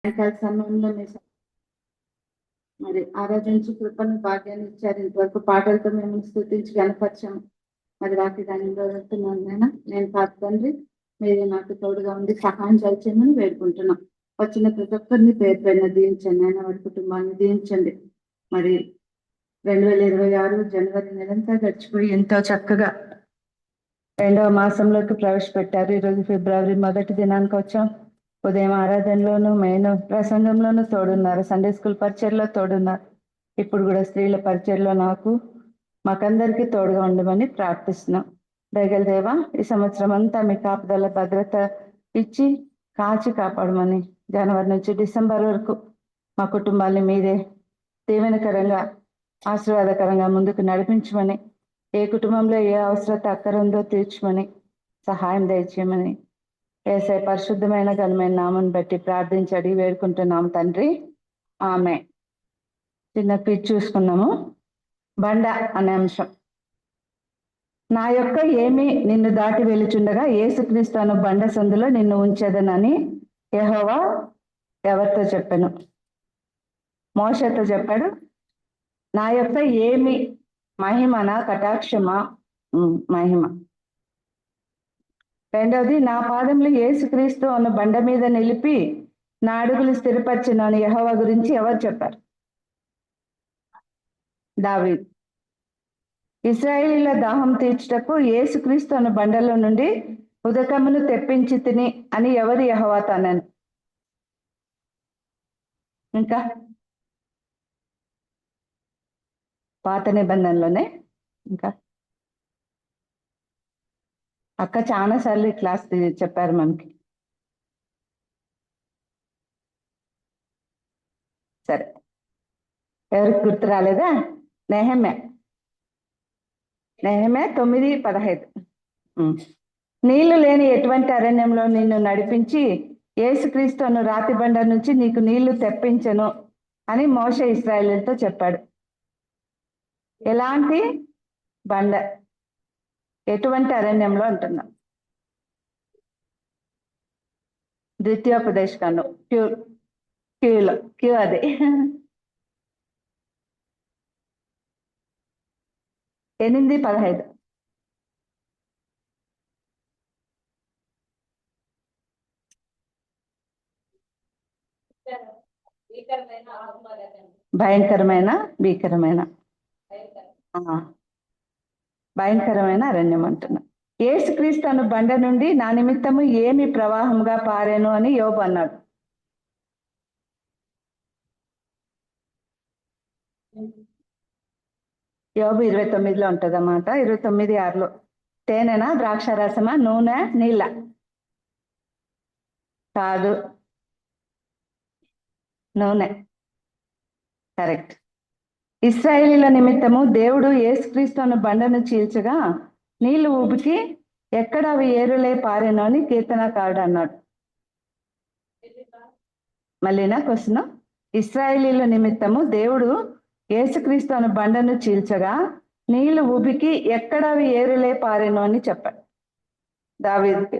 సాయంకాల సమయంలో మరి ఆరాధించి కృపను భాగ్యాన్ని ఇచ్చారు. ఇంతవరకు పాటలతో మేము స్తుతించి కనపరిచాము. మరి వాకి దాన్ని వెళ్తున్నాను నేను కాదు తండ్రి, మీరు నాకు తోడుగా ఉండి సహాయం చేయమని వేడుకుంటున్నాం. వచ్చిన ప్రతి ఒక్కరిని పేరు పైన దీవించండి. ఆయన వారి కుటుంబాన్ని దీవించండి. మరి 2026 జనవరి నెలంతా గడిచిపోయి ఎంతో చక్కగా 2వ మాసంలోకి ప్రవేశపెట్టారు. ఈరోజు ఫిబ్రవరి 1వ దినానికి వచ్చాం. ఉదయం ఆరాధనలోను మెయిన్ ప్రసంగంలోనూ తోడున్నారు, సండే స్కూల్ పరిచయలో తోడున్నారు. ఇప్పుడు కూడా స్త్రీల పరిచయలో మాకందరికీ తోడుగా ఉండమని ప్రార్థిస్తున్నాం. దయగల దేవా, ఈ సంవత్సరం అంతా మీ కాపుదల భద్రత ఇచ్చి కాచి కాపాడమని, జనవరి నుంచి డిసెంబర్ వరకు మా కుటుంబాన్ని మీరే దీవెనకరంగా ఆశీర్వాదకరంగా ముందుకు నడిపించమని, ఏ కుటుంబంలో ఏ అవసరత అక్కర ఉందో తీర్చమని సహాయం దయచేయమని యేసయ్య పరిశుద్ధమైన ఘనమైన నామం బట్టి ప్రార్థించి అడిగి వేడుకుంటున్నాం తండ్రి, ఆమె. చిన్న పిచ్చి చూసుకున్నాము. బండ అనే అంశం. నా యొక్క ఏమి నిన్ను దాటి వెలుచుండగా యేసుక్రీస్తు అను బండ సందులో నిన్ను ఉంచేదనని యెహోవా ఎవరితో చెప్పాను? మోషేతో చెప్పాడు. నా యొక్క ఏమి మహిమనా కటాక్షమా? మహిమ. రెండవది, నా పాదములు యేసుక్రీస్తు అన్న బండ మీద నిలిపి నా అడుగులు స్థిరపరిచినాను యెహోవా గురించి ఎవరు చెప్పారు? దావీదు. ఇశ్రాయేలీయుల దాహం తీర్చుటకు యేసుక్రీస్తు అన్న బండలో నుండి ఉదకమును తెప్పించి తిని అని ఎవరు యెహోవాతో అన్నాను? ఇంకా పాత నిబంధనలోనే. ఇంకా అక్క చాలా సార్లు ఈ క్లాస్ చెప్పారు మనకి. సరే, ఎవరికి గుర్తు రాలేదా? నెహెమ్యా 9:15. నీళ్లు లేని ఎటువంటి అరణ్యంలో నిన్ను నడిపించి యేసుక్రీస్తు అను రాతి బండ నుంచి నీకు నీళ్లు తెప్పించను అని మోషే ఇశ్రాయేలీయులతో చెప్పాడు. ఎలాంటి బండ? ఎటువంటి అరణ్యంలో అంటున్నాం? ద్వితీయోపదేశకాండం క్యూ అది 8:15. భయంకరమైన భయంకరమైన అరణ్యం అంటున్నా. యేసుక్రీస్తు అను బండ నుండి నా నిమిత్తము ఏమి ప్రవాహంగా పారేను అని యోబు అన్నాడు. యోబు 29లో ఉంటది అన్నమాట. 29:6. తేనెనా, ద్రాక్షారసమా, నూనె, నీళ్ళ? కాదు, నూనె. కరెక్ట్. ఇశ్రాయేలీయుల నిమిత్తము దేవుడు యేసుక్రీస్తు అను బండను చీల్చగా నీళ్లు ఊపికి ఎక్కడ అవి ఏరులే పారేను అని కీర్తనకారుడు అన్నాడు. మళ్ళీనా క్వశ్చన్. ఇశ్రాయేలీయుల నిమిత్తము దేవుడు యేసుక్రీస్తు అను బండను చీల్చగా నీళ్లు ఉబికి ఎక్కడ అవి ఏరులే పారేను అని చెప్పాడు దావీదుకి.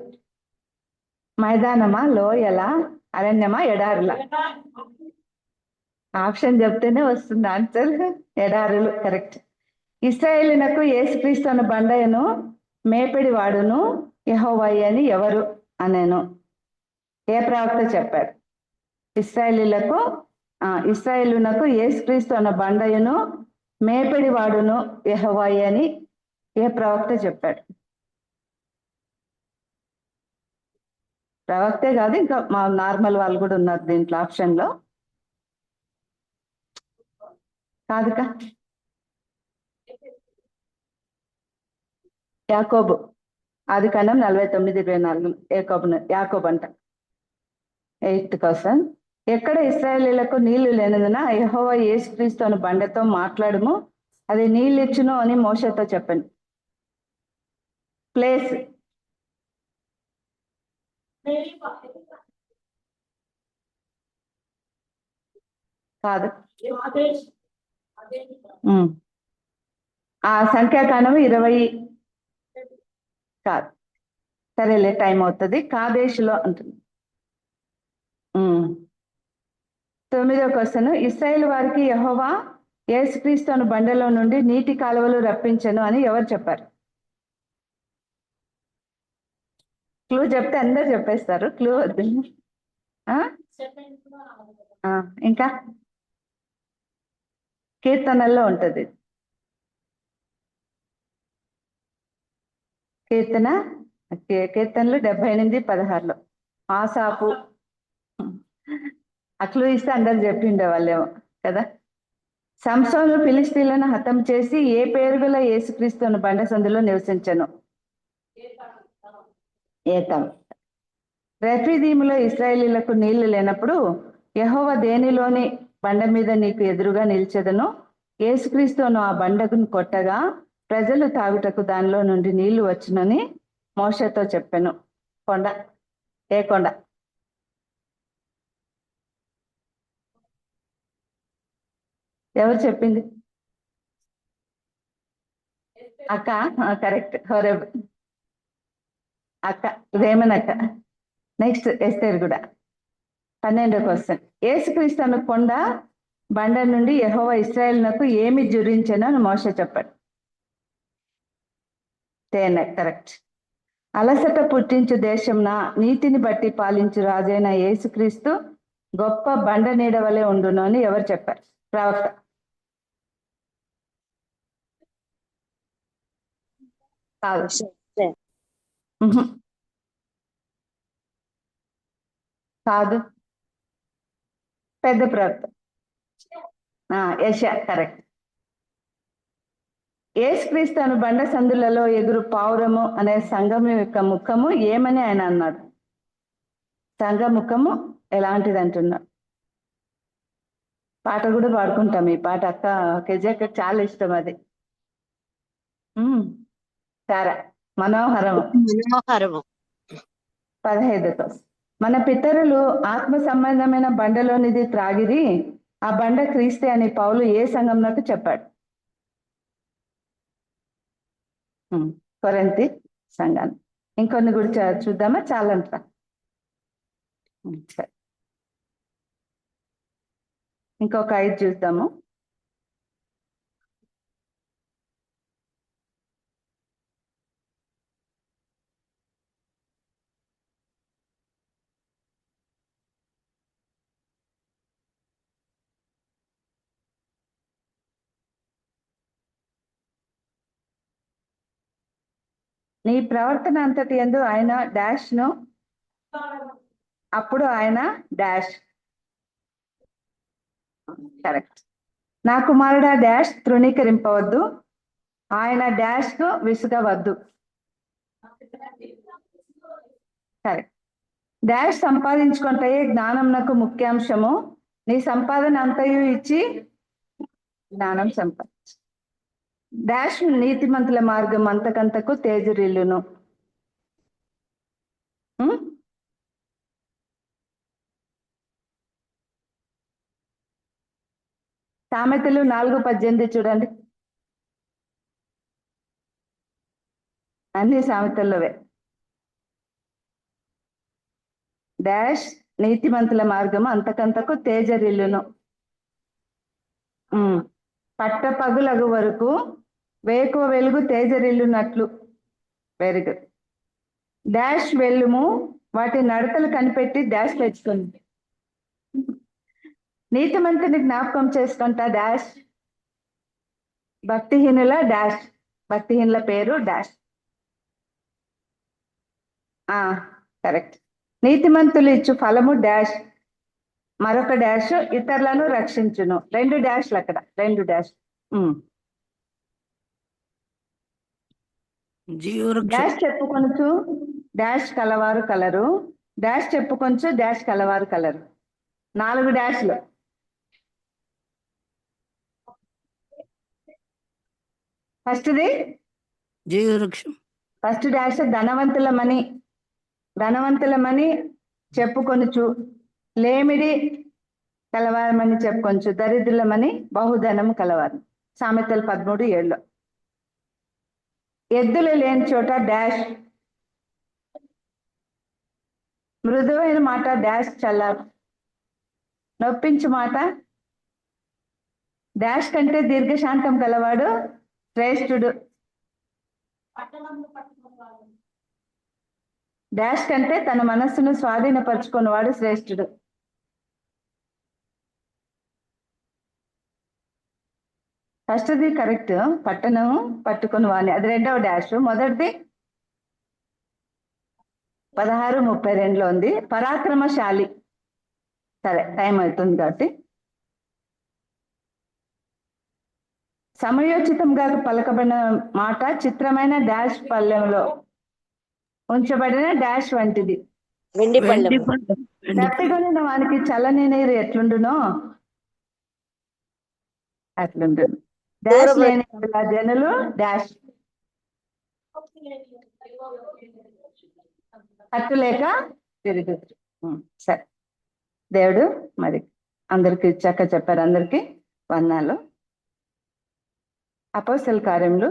మైదానమా, లోయలా, అరణ్యమా, ఎడారులా? ఆప్షన్ చెప్తేనే వస్తుంది ఆన్సర్. ఎడారులు. కరెక్ట్. ఇశ్రాయేలునకు యేసుక్రీస్తు అను బండయను మేపిడి వాడును యెహోవాయే అని ఎవరు అనేను? ఏ ప్రవక్త చెప్పాడు? ఇశ్రాయేలునకు యేసుక్రీస్తు అన్న బండయను మేపిడి వాడును యెహోవాయే అని ఏ ప్రవక్త చెప్పాడు? ప్రవక్తే కాదు, ఇంకా మా నార్మల్ వాళ్ళు కూడా ఉన్నారు దీంట్లో ఆప్షన్ లో. కాదుకా. యాకోబు. ఆదికాండం 49:24. యాకోబు అంట. 8th question. ఎక్కడ ఇశ్రాయేలీయులకు నీళ్లు లేనందున యెహోవా యేసుక్రీస్తు అను బండతో మాట్లాడుము, అది నీళ్ళు ఇచ్చును అని మోషేతో చెప్పాను. ప్లేస్. కాదు. ఆ సంఖ్యాకాండం 20. కాదు. సరేలే, టైం అవుతుంది. కాదేశులో అంటుంది. 9వ క్వశ్చన్, ఇశ్రాయేలు వారికి యెహోవా యేసుక్రీస్తు అను బండలో నుండి నీటి కాలువలు రప్పించెను అని ఎవరు చెప్పారు? క్లూ చెప్తే అందరు చెప్పేస్తారు, క్లూ వద్దు. ఇంకా కీర్తనల్లో ఉంటది. కీర్తనలు 78:16 ఆసాపు. క్లూ ఇస్తే అందరు చెప్పిండే వాళ్ళేమో కదా. సంసోను ఫిలిస్తీన్లను హతం చేసి ఏ పేరు గల యేసుక్రీస్తును బండ సందులో నివసించను? ఏతం. రెఫీదీములో ఇశ్రాయేలీలకు నీళ్లు లేనప్పుడు యెహోవా దేనిలోని బండ మీద నీకు ఎదురుగా నిలిచెదను? యేసుక్రీస్తును ఆ బండకును కొట్టగా ప్రజలు తాగుటకు దానిలో నుండి నీళ్లు వచ్చునని మోషేతో చెప్పాను. కొండ. ఏ కొండ? ఎవరు చెప్పింది? అక్క. కరెక్ట్. హోరేబ్ అక్క, వేమనక్క. నెక్స్ట్ ఎస్తేర్ కూడా. 12వ క్వశ్చన్, యేసుక్రీస్తు అను కొండ బండ నుండి యెహోవా ఇశ్రాయేలునకు ఏమి జురించెను అని మోషే చెప్పాడు? తేనె. కరెక్ట్. అలసట పుట్టించు దేశంన నీతిని బట్టి పాలించు రాజైన యేసుక్రీస్తు గొప్ప బండ నీడ వలె ఉండును అని ఎవరు చెప్పారు? ప్రవక్త. కాదు. కాదు. పెద్ద ప్రవక్త. యెషయా. కరెక్ట్. యేసుక్రీస్తు అను బండ సందులలో ఎగురు పావురము అనే సంఘం యొక్క ముఖము ఏమని ఆయన అన్నాడు? సంఘ ముఖము ఎలాంటిది అంటున్నాడు? పాట కూడా పాడుకుంటాం. ఈ పాట అక్క కెజక్క చాలా ఇష్టం. అది సారా మనోహరము. 15వ, మన పితరులు ఆత్మ సంబంధమైన బండలోనిది త్రాగిరి, ఆ బండ క్రీస్తే అని పౌలు ఏ సంఘంలోకి చెప్పాడు? కొరింథీ సంఘాన్ని. ఇంకొన్ని కూడా చూద్దామా? చాలంట. సరే, ఇంకొక 5 చూద్దాము. నీ ప్రవర్తన అంతటి యందు ఆయన డాష్ ను, అప్పుడు ఆయన డాష్. కరెక్ట్. నా కుమారుడా డాష్ తృణీకరింపవద్దు, ఆయన డాష్ కు విసుగవద్దు. కరెక్ట్. డాష్ సంపాదించుకుంటే జ్ఞానంనకు ముఖ్యాంశము, నీ సంపాదన అంతయు ఇచ్చి జ్ఞానం సంపాదించు. డాష్ నీతిమంతుల మార్గం అంతకంతకు తేజరిల్లును. సామెతలు 4:18 చూడండి. అన్ని సామెతల్లోవే. డాష్ నీతిమంతుల మార్గము అంతకంతకు తేజరిల్లును. పట్టపగులగు వరకు వేకువ వెలుగు తేజరిల్లునట్లు. Very good. డాష్ వెళ్ళుము, వాటి నడతలు కనిపెట్టి డాష్ తెచ్చుకుంది. నీతిమంతుని జ్ఞాపకం చేసుకుంటా డాష్. భక్తిహీనుల డాష్, భక్తిహీనుల పేరు డాష్. కరెక్ట్. నీతిమంతులు ఇచ్చు ఫలము డాష్, మరొక డాష్ ఇతరులను రక్షించును. 2 డాష్లు అక్కడ, 2 డాష్. డాష్ చెప్పుకొనుచు డాష్ కలవారు కలరు, డాష్ చెప్పుకొంచు డాష్ కలవారు కలరు. 4 డాష్లు. ఫస్ట్ది జీవవృక్షం. ఫస్ట్ డాష్ ధనవంతులమని, ధనవంతులమని చెప్పుకొనుచు, లేమిడి కలవారమని చెప్పుకొంచు, దరిద్రులమని బహుధనము కలవారు. సామెతలు 13:7. ఎద్దులు లేని చోట డాష్, మృదువైన మాట డాష్ చల్లారు. నొప్పించు మాట. డాష్ కంటే దీర్ఘశాంతం గలవాడు శ్రేష్ఠుడు. డాష్ కంటే తన మనస్సును స్వాధీనపరుచుకున్నవాడు శ్రేష్ఠుడు. ఫస్ట్ది కరెక్ట్, పట్టణం పట్టుకుని వాణి, అది రెండవ డాష్. మొదటిది 16:32లో ఉంది, పరాక్రమశాలి. సరే, టైం అవుతుంది కాబట్టి. సమయోచితంగా పలకబడిన మాట చిత్రమైన డాష్ పళ్ళెంలో ఉంచబడిన డాష్ వంటిది. వెండి పళ్ళెం. దప్పికొనిన వానికి చల్లని నీరు ఎట్లుండునో అట్లుండును. డాష్ లేని జనులు డాష్ అట్టులేక తిరుగుతుంది. సరే, దేవుడు మరి అందరికి చక్కగా చెప్పారు. అందరికి వందనాలు. అపోస్తల కార్యములు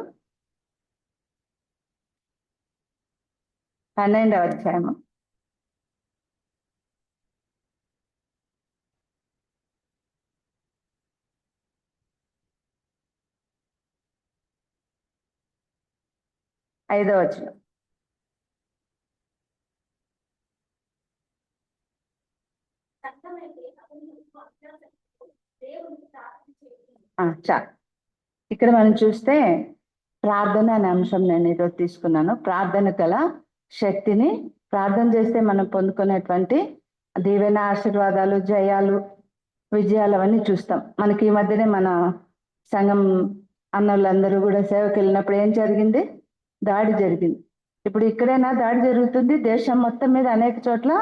12వ అధ్యాయము. ఐదవ వచనం. చాలు. ఇక్కడ మనం చూస్తే ప్రార్థన అనే అంశం నేను ఈరోజు తీసుకున్నాను. ప్రార్థన గల శక్తిని, ప్రార్థన చేస్తే మనం పొందుకునేటువంటి దీవెన, ఆశీర్వాదాలు, జయాలు, విజయాలు అవన్నీ చూస్తాం. మనకి ఈ మధ్యనే మన సంఘం అన్నోళ్ళందరూ కూడా సేవకి వెళ్ళినప్పుడు ఏం జరిగింది? దాడి జరిగింది. ఇప్పుడు ఇక్కడైనా దాడి జరుగుతుంది, దేశం మొత్తం మీద అనేక చోట్ల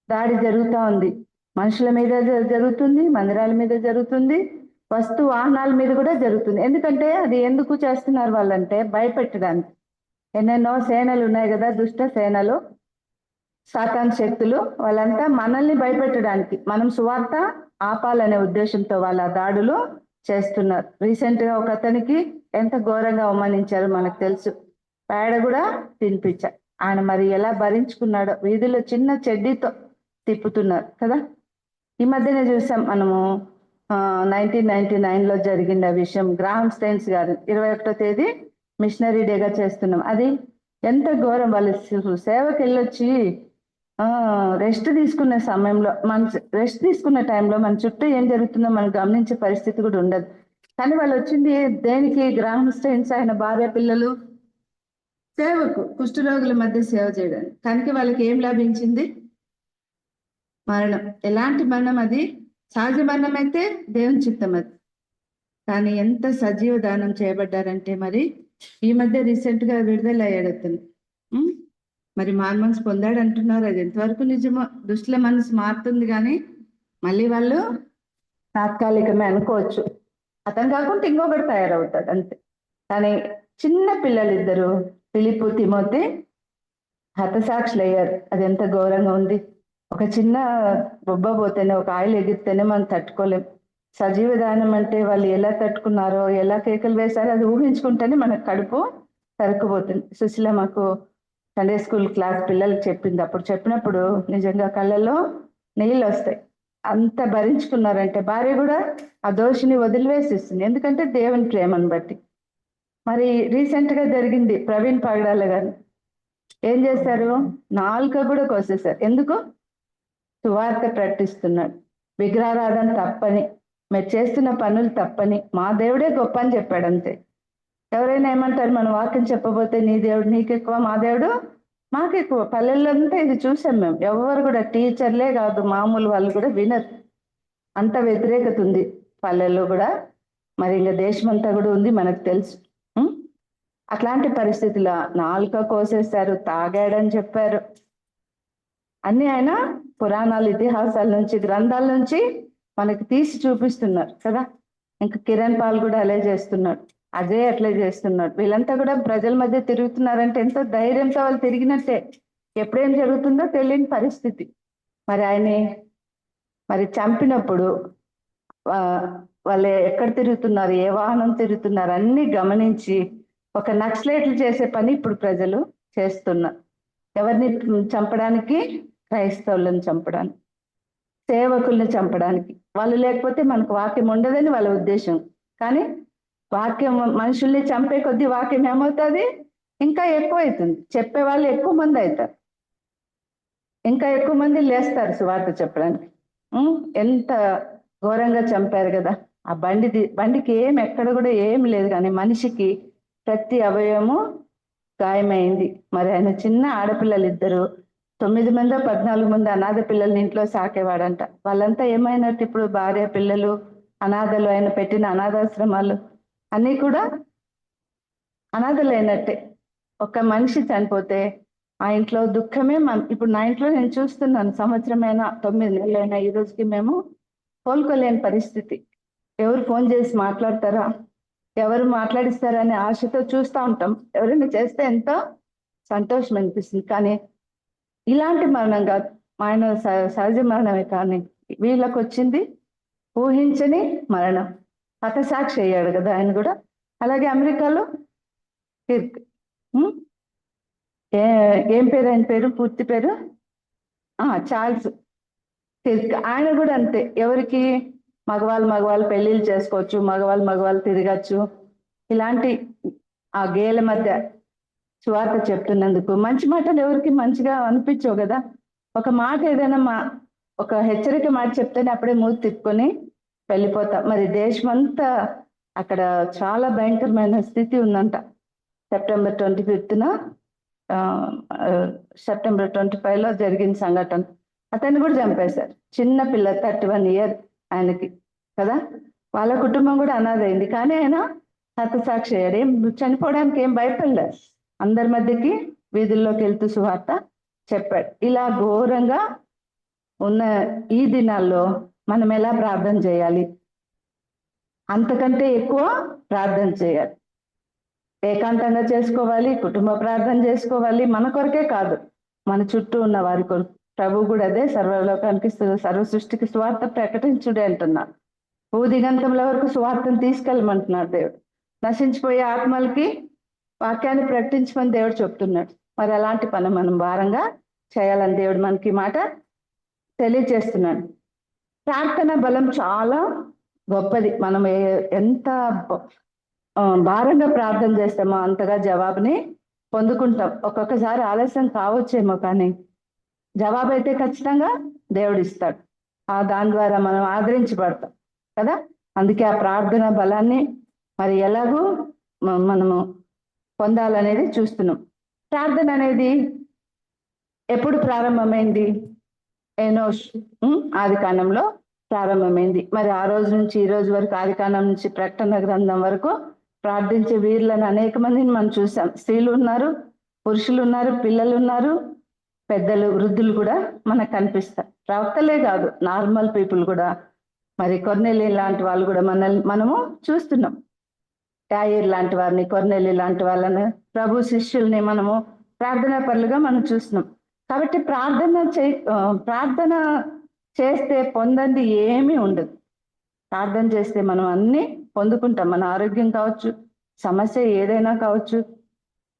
దాడి జరుగుతూ ఉంది. మనుషుల మీద జరుగుతుంది, మందిరాల మీద జరుగుతుంది, వస్తు వాహనాల మీద కూడా జరుగుతుంది. ఎందుకంటే అది ఎందుకు చేస్తున్నారు వాళ్ళంటే భయపెట్టడానికి. ఎన్నెన్నో సేనలు ఉన్నాయి కదా, దుష్ట సేనలు, సాతాన్ శక్తులు, వాళ్ళంతా మనల్ని భయపెట్టడానికి, మనం సువార్త ఆపాలనే ఉద్దేశంతో వాళ్ళ దాడులు చేస్తున్నారు. రీసెంట్ గా ఒక అతనికి ఎంత ఘోరంగా అవమానించారో మనకు తెలుసు. పేడ కూడా తినిపించారు. ఆయన మరి ఎలా భరించుకున్నాడో, వీధిలో చిన్న చెడ్డీతో తిప్పుతున్నారు కదా. ఈ మధ్యనే చూసాం మనము 1999లో జరిగిన విషయం. గ్రాహం స్టెయిన్స్ గారు 21వ తేదీ మిషనరీ డేగా చేస్తున్నాం. అది ఎంత ఘోరం. వాళ్ళు సేవకి వెళ్ళొచ్చి రెస్ట్ తీసుకునే సమయంలో, మన రెస్ట్ తీసుకున్న టైంలో మన చుట్టూ ఏం జరుగుతుందో మనం గమనించే పరిస్థితి కూడా ఉండదు. కానీ వాళ్ళు వచ్చింది దేనికి? గ్రాహం స్టెయిన్స్ ఆయన భార్య పిల్లలు సేవకు, కుష్ఠరోగుల మధ్య సేవ చేయడానికి. కనుక వాళ్ళకి ఏం లభించింది? మరణం. ఎలాంటి మరణం అది? సహజ మరణం అయితే దేవుని చిత్తం అది. కానీ ఎంత సజీవ దానం చేయబడ్డారంటే, మరి ఈ మధ్య రీసెంట్ గా విడుదల అయ్యాడు అతను. మరి మారు మనసు పొందాడు అంటున్నారు. అది ఎంతవరకు నిజమో. దుష్టుల మనసు మారుతుంది కానీ మళ్ళీ వాళ్ళు తాత్కాలికమే అనుకోవచ్చు. అతను కాకుండా ఇంకొకటి తయారవుతాడు అంతే. కానీ చిన్న పిల్లలు ఇద్దరు, ఫిలిప్పు, తిమోతి హతసాక్షులు అయ్యారు. అది ఎంత ఘోరంగా ఉంది. ఒక చిన్న బొబ్బ పోతేనే, ఒక ఆయిల్ ఎగిరితేనే మనం తట్టుకోలేం. సజీవ దానం అంటే వాళ్ళు ఎలా తట్టుకున్నారో, ఎలా కేకలు వేశారో అది ఊహించుకుంటేనే మనకు కడుపు తరుక్కుపోతుంది. సుశీల మాకు సండే స్కూల్ క్లాస్ పిల్లలకు చెప్పింది. అప్పుడు చెప్పినప్పుడు నిజంగా కళ్ళల్లో నీళ్ళు వస్తాయి. అంత భరించుకున్నారంటే భార్య కూడా ఆ దోషిని వదిలివేసిస్తుంది. ఎందుకంటే దేవుని ప్రేమను బట్టి. మరి రీసెంట్ గా జరిగింది, ప్రవీణ్ పగడాల గారు ఏం చేశారు? నాలుక కూడా కోసేశారు. ఎందుకు? సువార్త ప్రకటిస్తున్నాడు. విగ్రహారాధన తప్పని, మీరు చేస్తున్న పనులు తప్పని, మా దేవుడే గొప్ప అని చెప్పాడు అంతే. ఎవరైనా ఏమంటారు? మన వాక్యం చెప్పబోతే నీ దేవుడు నీకెక్కువ, మా దేవుడు మాకెక్కువ. పల్లెల్లో అంతా ఇది చూసాం మేము. ఎవరు కూడా, టీచర్లే కాదు మామూలు వాళ్ళు కూడా వినరు. అంత వ్యతిరేకత ఉంది పల్లెల్లో కూడా. మరి ఇంకా దేశం అంతా కూడా ఉంది, మనకు తెలుసు. అట్లాంటి పరిస్థితుల నాలుక కోసేశారు, తాగాడని చెప్పారు. అన్ని ఆయన పురాణాలు, ఇతిహాసాల నుంచి, గ్రంథాల నుంచి మనకి తీసి చూపిస్తున్నారు కదా. ఇంకా కిరణ్ పాల్ కూడా అలే చేస్తున్నాడు, అజయ్ అట్లే చేస్తున్నాడు. వీళ్ళంతా కూడా ప్రజల మధ్య తిరుగుతున్నారంటే ఎంతో ధైర్యంతో వాళ్ళు తిరిగినట్టే. ఎప్పుడేం జరుగుతుందో తెలియని పరిస్థితి. మరి ఆయన్ని మరి చంపినప్పుడు వాళ్ళు ఎక్కడ తిరుగుతున్నారు, ఏ వాహనం తిరుగుతున్నారు అన్ని గమనించి ఒక నక్సలైట్లు చేసే పని ఇప్పుడు ప్రజలు చేస్తున్నారు. ఎవరిని చంపడానికి? క్రైస్తవులను చంపడానికి. సేవకుల్ని చంపడానికి. వాళ్ళు లేకపోతే మనకు వాక్యం ఉండదని వాళ్ళ ఉద్దేశం. కానీ వాక్యం మనుషుల్ని చంపే కొద్దీ వాక్యం ఏమవుతుంది? ఇంకా ఎక్కువ అవుతుంది. చెప్పే వాళ్ళు ఎక్కువ మంది అవుతారు, ఇంకా ఎక్కువ మంది లేస్తారు సువార్త చెప్పడానికి. ఎంత ఘోరంగా చంపారు కదా! ఆ బండికి ఎక్కడ కూడా ఏం లేదు, కానీ మనిషికి ప్రతి అవయవము గాయమైంది. మరి ఆయన చిన్న ఆడపిల్లలు ఇద్దరు, 9 మందో 14 మంది అనాథ పిల్లల్ని ఇంట్లో సాకేవాడంట. వాళ్ళంతా ఏమైనట్టు ఇప్పుడు? భార్య పిల్లలు అనాథలు, ఆయన పెట్టిన అనాథాశ్రమాలు అన్నీ కూడా అనాథలైనట్టే. ఒక మనిషి చనిపోతే ఆ ఇంట్లో దుఃఖమే. ఇప్పుడు నా ఇంట్లో నేను చూస్తున్నాను, సంవత్సరమైనా 9 నెలలైనా ఈ రోజుకి మేము కోలుకోలేని పరిస్థితి. ఎవరు ఫోన్ చేసి మాట్లాడతారా, ఎవరు మాట్లాడిస్తారా అనే ఆశతో చూస్తూ ఉంటాం. ఎవరైనా చేస్తే ఎంతో సంతోషం అనిపిస్తుంది. కానీ ఇలాంటి మరణం కాదు, ఆయన సహజ మరణమే. కానీ వీళ్ళకు వచ్చింది ఊహించని మరణం. హతసాక్షి అయ్యాడు కదా ఆయన కూడా. అలాగే అమెరికాలో కిర్క్, ఏం పేరు ఆయన పేరు, పూర్తి పేరు చార్ల్స్ కిర్క్. ఆయన కూడా అంతే. ఎవరికి? మగవాళ్ళు పెళ్లిళ్ళు చేసుకోవచ్చు, మగవాళ్ళు తిరగచ్చు. ఇలాంటి ఆ గేల మధ్య సువార్త చెప్తున్నందుకు మంచి మాటలు ఎవరికి మంచిగా అనిపించవు కదా. ఒక మాట ఏదైనా ఒక హెచ్చరిక మాట చెప్తేనే అప్పుడే మూతి తిప్పుకొని వెళ్ళిపోతాం. మరి దేశమంతా అక్కడ చాలా భయంకరమైన స్థితి ఉందంట. సెప్టెంబర్ 25న సెప్టెంబర్ 25లో జరిగిన సంఘటన. అతన్ని కూడా చంపేశారు. చిన్న పిల్ల, 31 ఇయర్ ఆయనకి కదా. వాళ్ళ కుటుంబం కూడా అనాథైంది. కానీ ఆయన హతసాక్షి అయ్యాడు. చనిపోవడానికి ఏం భయపడలేదు. అందరి మధ్యకి వీధుల్లోకి వెళ్తూ సువార్త చెప్పాడు. ఇలా ఘోరంగా ఉన్న ఈ దినాల్లో మనం ఎలా ప్రార్థన చేయాలి? అంతకంటే ఎక్కువ ప్రార్థన చేయాలి. ఏకాంతంగా చేసుకోవాలి, కుటుంబ ప్రార్థన చేసుకోవాలి. మన కొరకే కాదు, మన చుట్టూ ఉన్న వారి కొరకు. ప్రభు కూడా అదే, సర్వలోకానికి సర్వ సృష్టికి సువార్త ప్రకటించుడే అంటున్నాడు. భూదిగంతముల వరకు సువార్తను తీసుకెళ్ళమంటున్నాడు దేవుడు. నశించిపోయే ఆత్మలకి వాక్యాన్ని ప్రకటించమని దేవుడు చెప్తున్నాడు. మరి అలాంటి పని మనం భారంగా చేయాలని దేవుడు మనకి మాట తెలియజేస్తున్నాడు. ప్రార్థన బలం చాలా గొప్పది. మనం ఎంత భారంగా ప్రార్థన చేస్తామో అంతగా జవాబుని పొందుకుంటాం. ఒక్కొక్కసారి ఆలస్యం కావచ్చేమో, కానీ జవాబు అయితే ఖచ్చితంగా దేవుడు ఇస్తాడు. దాని ద్వారా మనం ఆదరించబడతాం కదా. అందుకే ఆ ప్రార్థన బలాన్ని మరి ఎలాగూ మనము పొందాలనేది చూస్తున్నాం. ప్రార్థన అనేది ఎప్పుడు ప్రారంభమైంది? ఎనోష్ ఆది కాండంలో ప్రారంభమైంది. మరి ఆ రోజు నుంచి ఈ రోజు వరకు, ఆది కాండం నుంచి ప్రకటన గ్రంథం వరకు ప్రార్థించే వీరులను అనేక మందిని మనం చూసాం. స్త్రీలు ఉన్నారు, పురుషులు ఉన్నారు, పిల్లలు ఉన్నారు, పెద్దలు, వృద్ధులు కూడా మనకు కనిపిస్తారు. ప్రవక్తలే కాదు, నార్మల్ పీపుల్ కూడా. మరి కొర్నేలి లాంటి వాళ్ళు కూడా మనము చూస్తున్నాం. యాయిర్ లాంటి వారిని, కొర్నేలి లాంటి వాళ్ళని, ప్రభు శిష్యుల్ని మనము ప్రార్థనా పరులుగా మనం చూస్తున్నాం. కాబట్టి ప్రార్థన చేస్తే పొందంది ఏమీ ఉండదు. ప్రార్థన చేస్తే మనం అన్ని పొందుకుంటాం. మన ఆరోగ్యం కావచ్చు, సమస్య ఏదైనా కావచ్చు,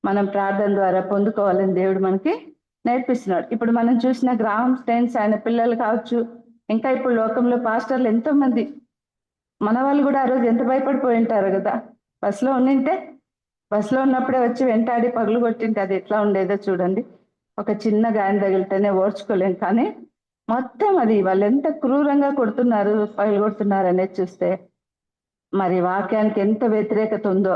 మనం ప్రార్థన ద్వారా పొందుకోవాలని దేవుడు మనకి నేర్పిస్తున్నాడు. ఇప్పుడు మనం చూసిన గ్రాహం స్టెయిన్స్ ఆయన పిల్లలు కావచ్చు, ఇంకా ఇప్పుడు లోకంలో పాస్టర్లు ఎంతో మంది, మన వాళ్ళు కూడా ఆ రోజు ఎంత భయపడిపోయి ఉంటారు కదా. బస్సులో ఉన్నప్పుడే వచ్చి వెంటాడి పగులు కొట్టింటే అది ఎట్లా ఉండేదో చూడండి. ఒక చిన్న గాయం తగిలితేనే ఓర్చుకోలేం, కానీ మొత్తం అది వాళ్ళు ఎంత క్రూరంగా కొడుతున్నారు, పగులు కొడుతున్నారు అనేది చూస్తే మరి వాక్యానికి ఎంత వ్యతిరేకత ఉందో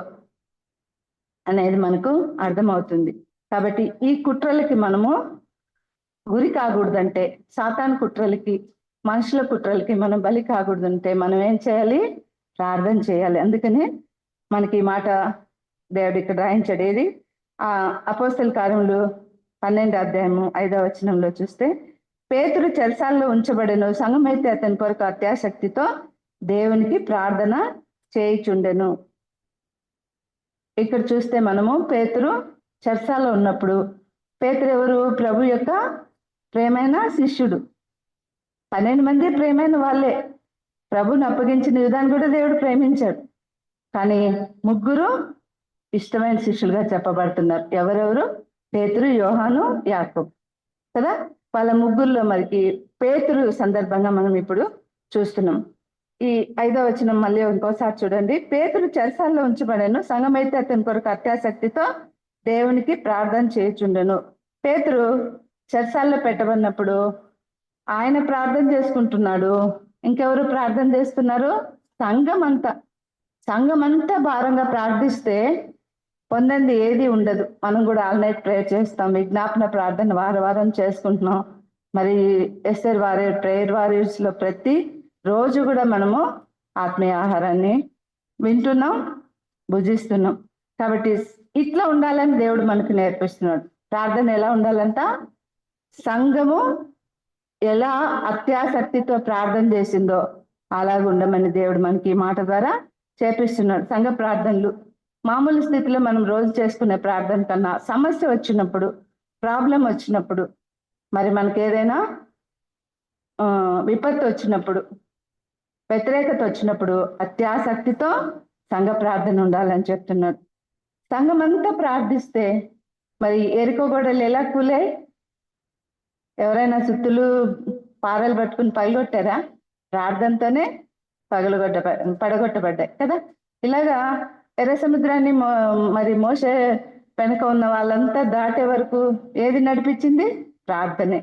అనేది మనకు అర్థమవుతుంది. కాబట్టి ఈ కుట్రలకి మనము గురి కాకూడదంటే, సాతాను కుట్రలకి, మనుషుల కుట్రలకి మనం బలి కాకూడదంటే మనం ఏం చేయాలి? ప్రార్థన చేయాలి. అందుకనే మనకి ఈ మాట దేవుడు ఇక్కడ రాయించాడు. ఏది? అపోస్తల కార్యములు 12వ అధ్యాయము 5వ వచనంలో చూస్తే, పేతురు చెరసాలలో ఉంచబడెను, సంఘమైతే అతని కొరకు అత్యాసక్తితో దేవునికి ప్రార్థన చేయుచుండెను. ఇక్కడ చూస్తే మనము పేతురు చెరసాలలో ఉన్నప్పుడు, పేతురు ఎవరు? ప్రభు యొక్క ప్రేమైన శిష్యుడు. 12 మంది ప్రేమైన వాళ్ళే. ప్రభుని అప్పగించిన విధానం కూడా దేవుడు ప్రేమించాడు. కానీ 3 ఇష్టమైన శిష్యులుగా చెప్పబడుతున్నారు. ఎవరెవరు? పేతురు, యోహాను, యాకోబు కదా. వాళ్ళ 3లో మనకి పేతురు సందర్భంగా మనం ఇప్పుడు చూస్తున్నాం. ఈ 5వ వచనం మళ్ళీ ఇంకోసారి చూడండి. పేతురు చెరసాల్లో ఉంచబడెను, సంఘమైతే అతని కొరకు అత్యాసక్తితో దేవునికి ప్రార్థన చేయుచుండెను. పేతురు చెరసాల్లో పెట్టబడినప్పుడు ఆయన ప్రార్థన చేసుకుంటున్నాడు. ఇంకెవరు ప్రార్థన చేస్తున్నారు? సంఘమంతా భారంగా ప్రార్థిస్తే పొందంది ఏది ఉండదు. మనం కూడా ఆల్ నైట్ ప్రేయర్ చేస్తాం, విజ్ఞాపన ప్రార్థన వారం చేసుకుంటున్నాం. మరి ఎస్ఆర్ ప్రేయర్ వారియర్స్ లో ప్రతి రోజు కూడా మనము ఆత్మీయ ఆహారాన్ని వింటున్నాం, భుజిస్తున్నాం. కాబట్టి ఇట్లా ఉండాలని దేవుడు మనకు నేర్పిస్తున్నాడు. ప్రార్థన ఎలా ఉండాలంట? సంఘము ఎలా అత్యాసక్తితో ప్రార్థన చేసిందో అలాగ ఉండమని దేవుడు మనకి ఈ మాట ద్వారా చేపిస్తున్నాడు. సంఘ ప్రార్థనలు మామూలు స్థితిలో మనం రోజు చేసుకునే ప్రార్థన కన్నా సమస్య వచ్చినప్పుడు, ప్రాబ్లం వచ్చినప్పుడు, మరి మనకి ఏదైనా విపత్తు వచ్చినప్పుడు, వ్యతిరేకత వచ్చినప్పుడు అత్యాసక్తితో సంఘ ప్రార్థన ఉండాలని చెప్తున్నాడు. సంఘమంతా ప్రార్థిస్తే మరి ఎరుకో గోడలు ఎలా కూలాయి? ఎవరైనా సుత్తులు పారలు పట్టుకుని పగలగొట్టారా? ప్రార్థనతోనే పడగొట్టబడ్డాయి కదా. ఇలాగా ఎర్ర సముద్రాన్ని మరి మోసే వెనక ఉన్న వాళ్ళంతా దాటే వరకు ఏది నడిపించింది? ప్రార్థనే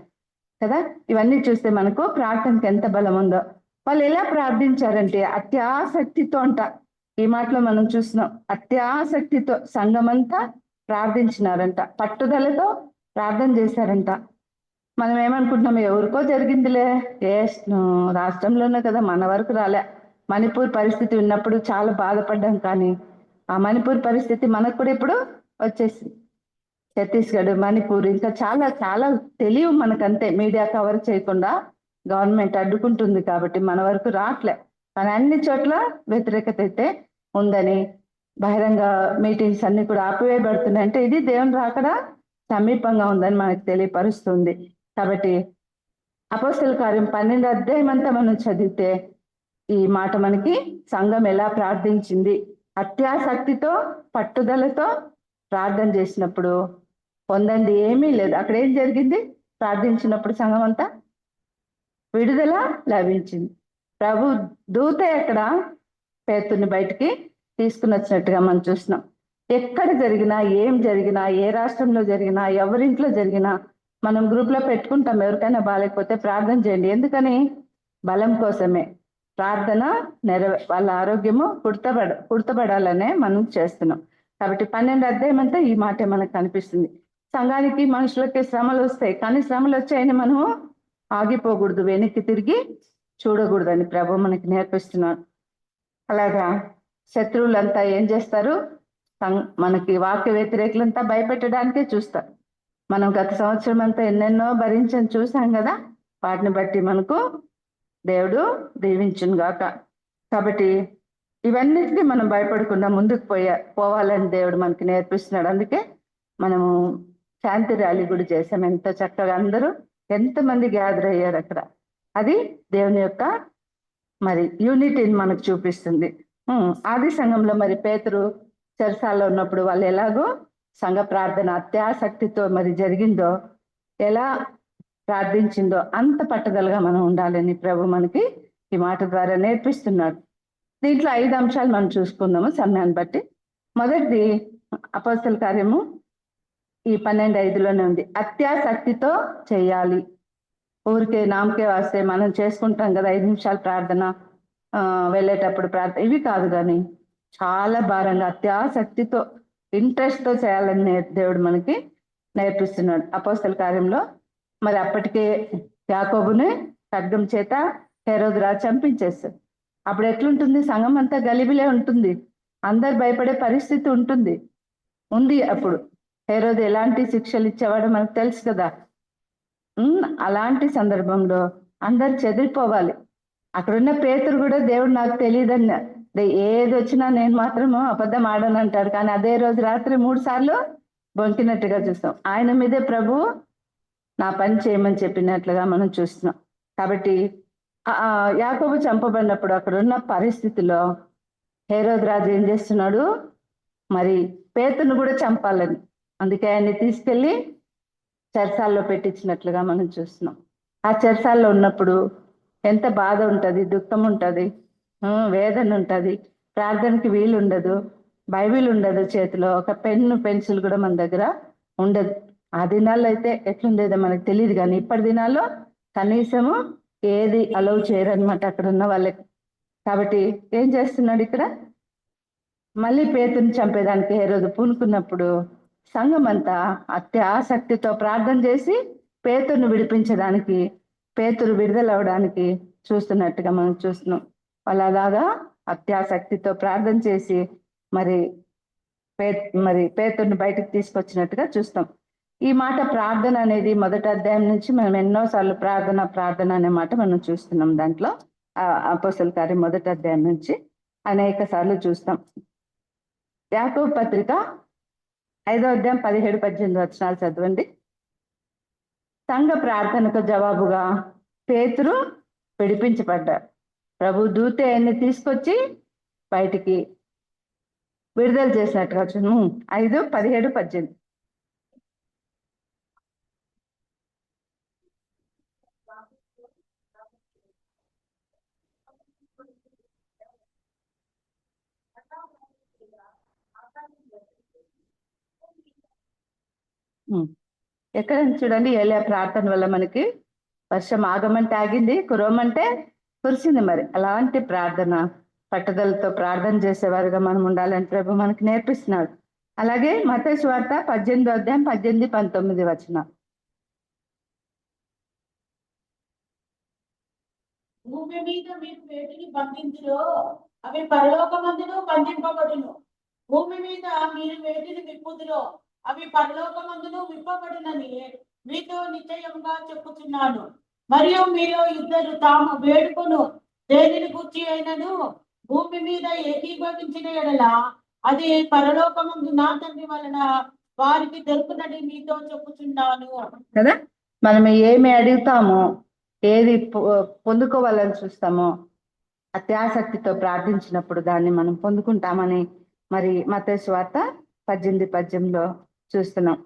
కదా. ఇవన్నీ చూస్తే మనకు ప్రార్థనకి ఎంత బలం ఉందో. వాళ్ళు ఎలా ప్రార్థించారంటే అత్యాసక్తితో అంట. ఈ మాటలో మనం చూస్తున్నాం, అత్యాసక్తితో సంఘమంతా ప్రార్థించినారంట, పట్టుదలతో ప్రార్థన చేశారంట. మనం ఏమనుకుంటున్నాం, ఎవరికో జరిగిందిలే, ఏ రాష్ట్రంలోనే కదా, మన వరకు రాలే. మణిపూర్ పరిస్థితి ఉన్నప్పుడు చాలా బాధపడ్డాం, కానీ ఆ మణిపూర్ పరిస్థితి మనకు కూడా ఇప్పుడు వచ్చేసింది. ఛత్తీస్గఢ్, మణిపూర్, ఇంకా చాలా చాలా తెలియవు మనకంతే. మీడియా కవర్ చేయకుండా గవర్నమెంట్ అడ్డుకుంటుంది కాబట్టి మన వరకు రావట్లే. కానీ అన్ని చోట్ల వ్యతిరేకత అయితే ఉందని, బహిరంగ మీటింగ్స్ అన్ని కూడా ఆపివేయబడుతున్నాయి. అంటే ఇది దేవుని రాకడా సమీపంగా ఉందని మనకు తెలియపరుస్తుంది. కాబట్టి అపోస్తల కార్యం 12వ అధ్యాయం అంతా మనం చదివితే ఈ మాట మనకి సంఘం ఎలా ప్రార్థించింది, అత్యాసక్తితో పట్టుదలతో ప్రార్థన చేసినప్పుడు పొందండి ఏమీ లేదు. అక్కడ ఏం జరిగింది? ప్రార్థించినప్పుడు సంఘం అంతా విడుదల లభించింది. ప్రభు దూత ఎక్కడ పేతుర్ని బయటికి తీసుకుని వచ్చినట్టుగా మనం చూస్తున్నాం. ఎక్కడ జరిగినా, ఏం జరిగినా, ఏ రాష్ట్రంలో జరిగినా, ఎవరింట్లో జరిగినా మనం గ్రూప్ లో పెట్టుకుంటాం. ఎవరికైనా బాగాలేకపోతే ప్రార్థన చేయండి. ఎందుకని? బలం కోసమే. ప్రార్థన వాళ్ళ ఆరోగ్యము కుర్తబడాలనే మనం చేస్తున్నాం. కాబట్టి 12వ అధ్యాయం అంతా ఈ మాట మనకు కనిపిస్తుంది. సంఘానికి, మనుషులకి శ్రమలు వస్తాయి, కానీ శ్రమలు వచ్చాయని మనము ఆగిపోకూడదు, వెనక్కి తిరిగి చూడకూడదని ప్రభు మనకి నేర్పిస్తున్నాడు. అలాగా శత్రువులంతా ఏం చేస్తారు? మనకి వాక్య వ్యతిరేకులంతా భయపెట్టడానికే చూస్తారు. మనం గత సంవత్సరం అంతా ఎన్నెన్నో భరించని చూసాం కదా. వాటిని బట్టి మనకు దేవుడు దీవించును గాక. కాబట్టి ఇవన్నిటికీ మనం భయపడకుండా ముందుకు పోవాలని దేవుడు మనకి నేర్పిస్తున్నాడు. అందుకే మనము శాంతి ర్యాలీ కూడా చేసాం. ఎంతో చక్కగా అందరూ ఎంతమంది గ్యాదర్ అయ్యారు అక్కడ. అది దేవుని యొక్క మరి యూనిటీని మనకు చూపిస్తుంది. ఆది సంఘంలో మరి పేతురు చెరసాల్లో ఉన్నప్పుడు వాళ్ళు ఎలాగో సంఘ ప్రార్థన అత్యాసక్తితో మరి జరిగిందో, ఎలా ప్రార్థించిందో అంత పట్టుదలగా మనం ఉండాలని ప్రభు మనకి ఈ మాట ద్వారా నేర్పిస్తున్నాడు. దీంట్లో 5 అంశాలు మనం చూసుకుందాము సమయాన్ని బట్టి. మొదటిది అపోస్తల కార్యము ఈ 12:5లోనే ఉంది. అత్యాసక్తితో చేయాలి. ఊరికే నామకే వస్తే మనం చేసుకుంటాం కదా 5 నిమిషాలు ప్రార్థన, వెళ్ళేటప్పుడు ప్రార్థన, ఇవి కాదు, కానీ చాలా భారంగా అత్యాసక్తితో ఇంట్రెస్ట్ తో చేయాలని దేవుడు మనకి నేర్పిస్తున్నాడు. అపోస్తల కార్యంలో మరి అప్పటికే యాకోబుని ఖడ్గం చేత హెరోదు రాజు చంపించేస్తాడు. అప్పుడు ఎట్లుంటుంది? సంఘం అంతా గలిబిలే ఉంటుంది, అందరు భయపడే పరిస్థితి ఉంది. అప్పుడు హెరోదు ఎలాంటి శిక్షలు ఇచ్చేవాడో మనకు తెలుసు కదా. అలాంటి సందర్భంలో అందరు చెదిరిపోవాలి. అక్కడున్న పేతురు కూడా దేవుడు నాకు తెలియదన్న, ఏది వచ్చినా నేను మాత్రము అబద్ధం ఆడను అంటాడు. కానీ అదే రోజు రాత్రి 3 సార్లు బొంకినట్టుగా చూస్తాం. ఆయన మీదే ప్రభు నా పని చేయమని చెప్పినట్లుగా మనం చూస్తున్నాం. కాబట్టి యాకోబు చంపబడినప్పుడు అక్కడ ఉన్న పరిస్థితిలో హెరోదు రాజు ఏం చేస్తున్నాడు? మరి పేతురును కూడా చంపాలని, అందుకే ఆయన్ని తీసుకెళ్లి చెరసాల్లో పెట్టించినట్లుగా మనం చూస్తున్నాం. ఆ చెరసాల్లో ఉన్నప్పుడు ఎంత బాధ ఉంటుంది, దుఃఖం ఉంటుంది, వేదన ఉంటుంది, ప్రార్థనకి వీలు ఉండదు, బైబిల్ ఉండదు చేతిలో, ఒక పెన్ను పెన్సిల్ కూడా మన దగ్గర ఉండదు. ఆ దినాల్లో అయితే ఎట్లుండేదో మనకు తెలియదు, కానీ ఇప్పటి దినాల్లో కనీసము ఏది అలౌ చేయరనమాట అక్కడ ఉన్న వాళ్ళకి. కాబట్టి ఏం చేస్తున్నాడు ఇక్కడ, మళ్ళీ పేతుని చంపేదానికి హేరోదు పూనుకున్నప్పుడు సంఘం అంతా అత్యాసక్తితో ప్రార్థన చేసి పేతురును విడిపించడానికి, పేతురు విడుదల అవడానికి చూస్తున్నట్టుగా మనం చూస్తున్నాం. వాళ్ళు అలాగా అత్యాసక్తితో ప్రార్థన చేసి మరి పేతురుని బయటకు తీసుకొచ్చినట్టుగా చూస్తాం. ఈ మాట ప్రార్థన అనేది మొదటి అధ్యాయం నుంచి మనం ఎన్నోసార్లు ప్రార్థన అనే మాట మనం చూస్తున్నాం. దాంట్లో అపోస్తలుల కార్యం మొదటి అధ్యాయం నుంచి అనేక సార్లు చూస్తాం. యాకోబు పత్రిక 5వ అధ్యాయం 17-18 వచనాలు చదవండి. సంఘ ప్రార్థనకు జవాబుగా పేతురు విడిపించబడ్డారు. ప్రభు దూత ఆయన్ని తీసుకొచ్చి బయటికి విడుదల చేసినట్టుగా 5, 17, 18. ఎక్కడ చూడండి, ఏలియా ప్రార్థన వల్ల మనకి వర్షం ఆగమంటే ఆగింది, కురవమంటే కురిసింది. మరి అలాంటి ప్రార్థన, పట్టుదలతో ప్రార్థన చేసేవారుగా మనం ఉండాలని ప్రభు మనకి నేర్పిస్తున్నాడు. అలాగే మత్తయి సువార్త 18వ అధ్యాయం 18-19 వచనాలు. భూమి మీద మీరు వేటిని బంధించురో అవి పరలోకమందును బంధింపబడును. భూమి మీద మీరు వేటిని విప్పుదురో అవి పరలోకమందును విప్పబడినని మీతో నిశ్చయంగా చెప్పుచున్నాను. మరియు మీరు ఇద్దరు తాము వేడుకొను దేనిని గుర్చి అయినను భూమి మీద ఏకీభవించిన ఎడల అది పరలోకమందు నా తండ్రి వలన వారికి దొరుకునని మీతో చెప్పుచున్నాను కదా. మనం ఏమి అడుగుతామో, ఏది పొందుకోవాలని చూస్తామో, అత్యాసక్తితో ప్రార్థించినప్పుడు దాన్ని మనం పొందుకుంటామని మరి మత్తయి సువార్త 18:18 చూస్తున్నాం.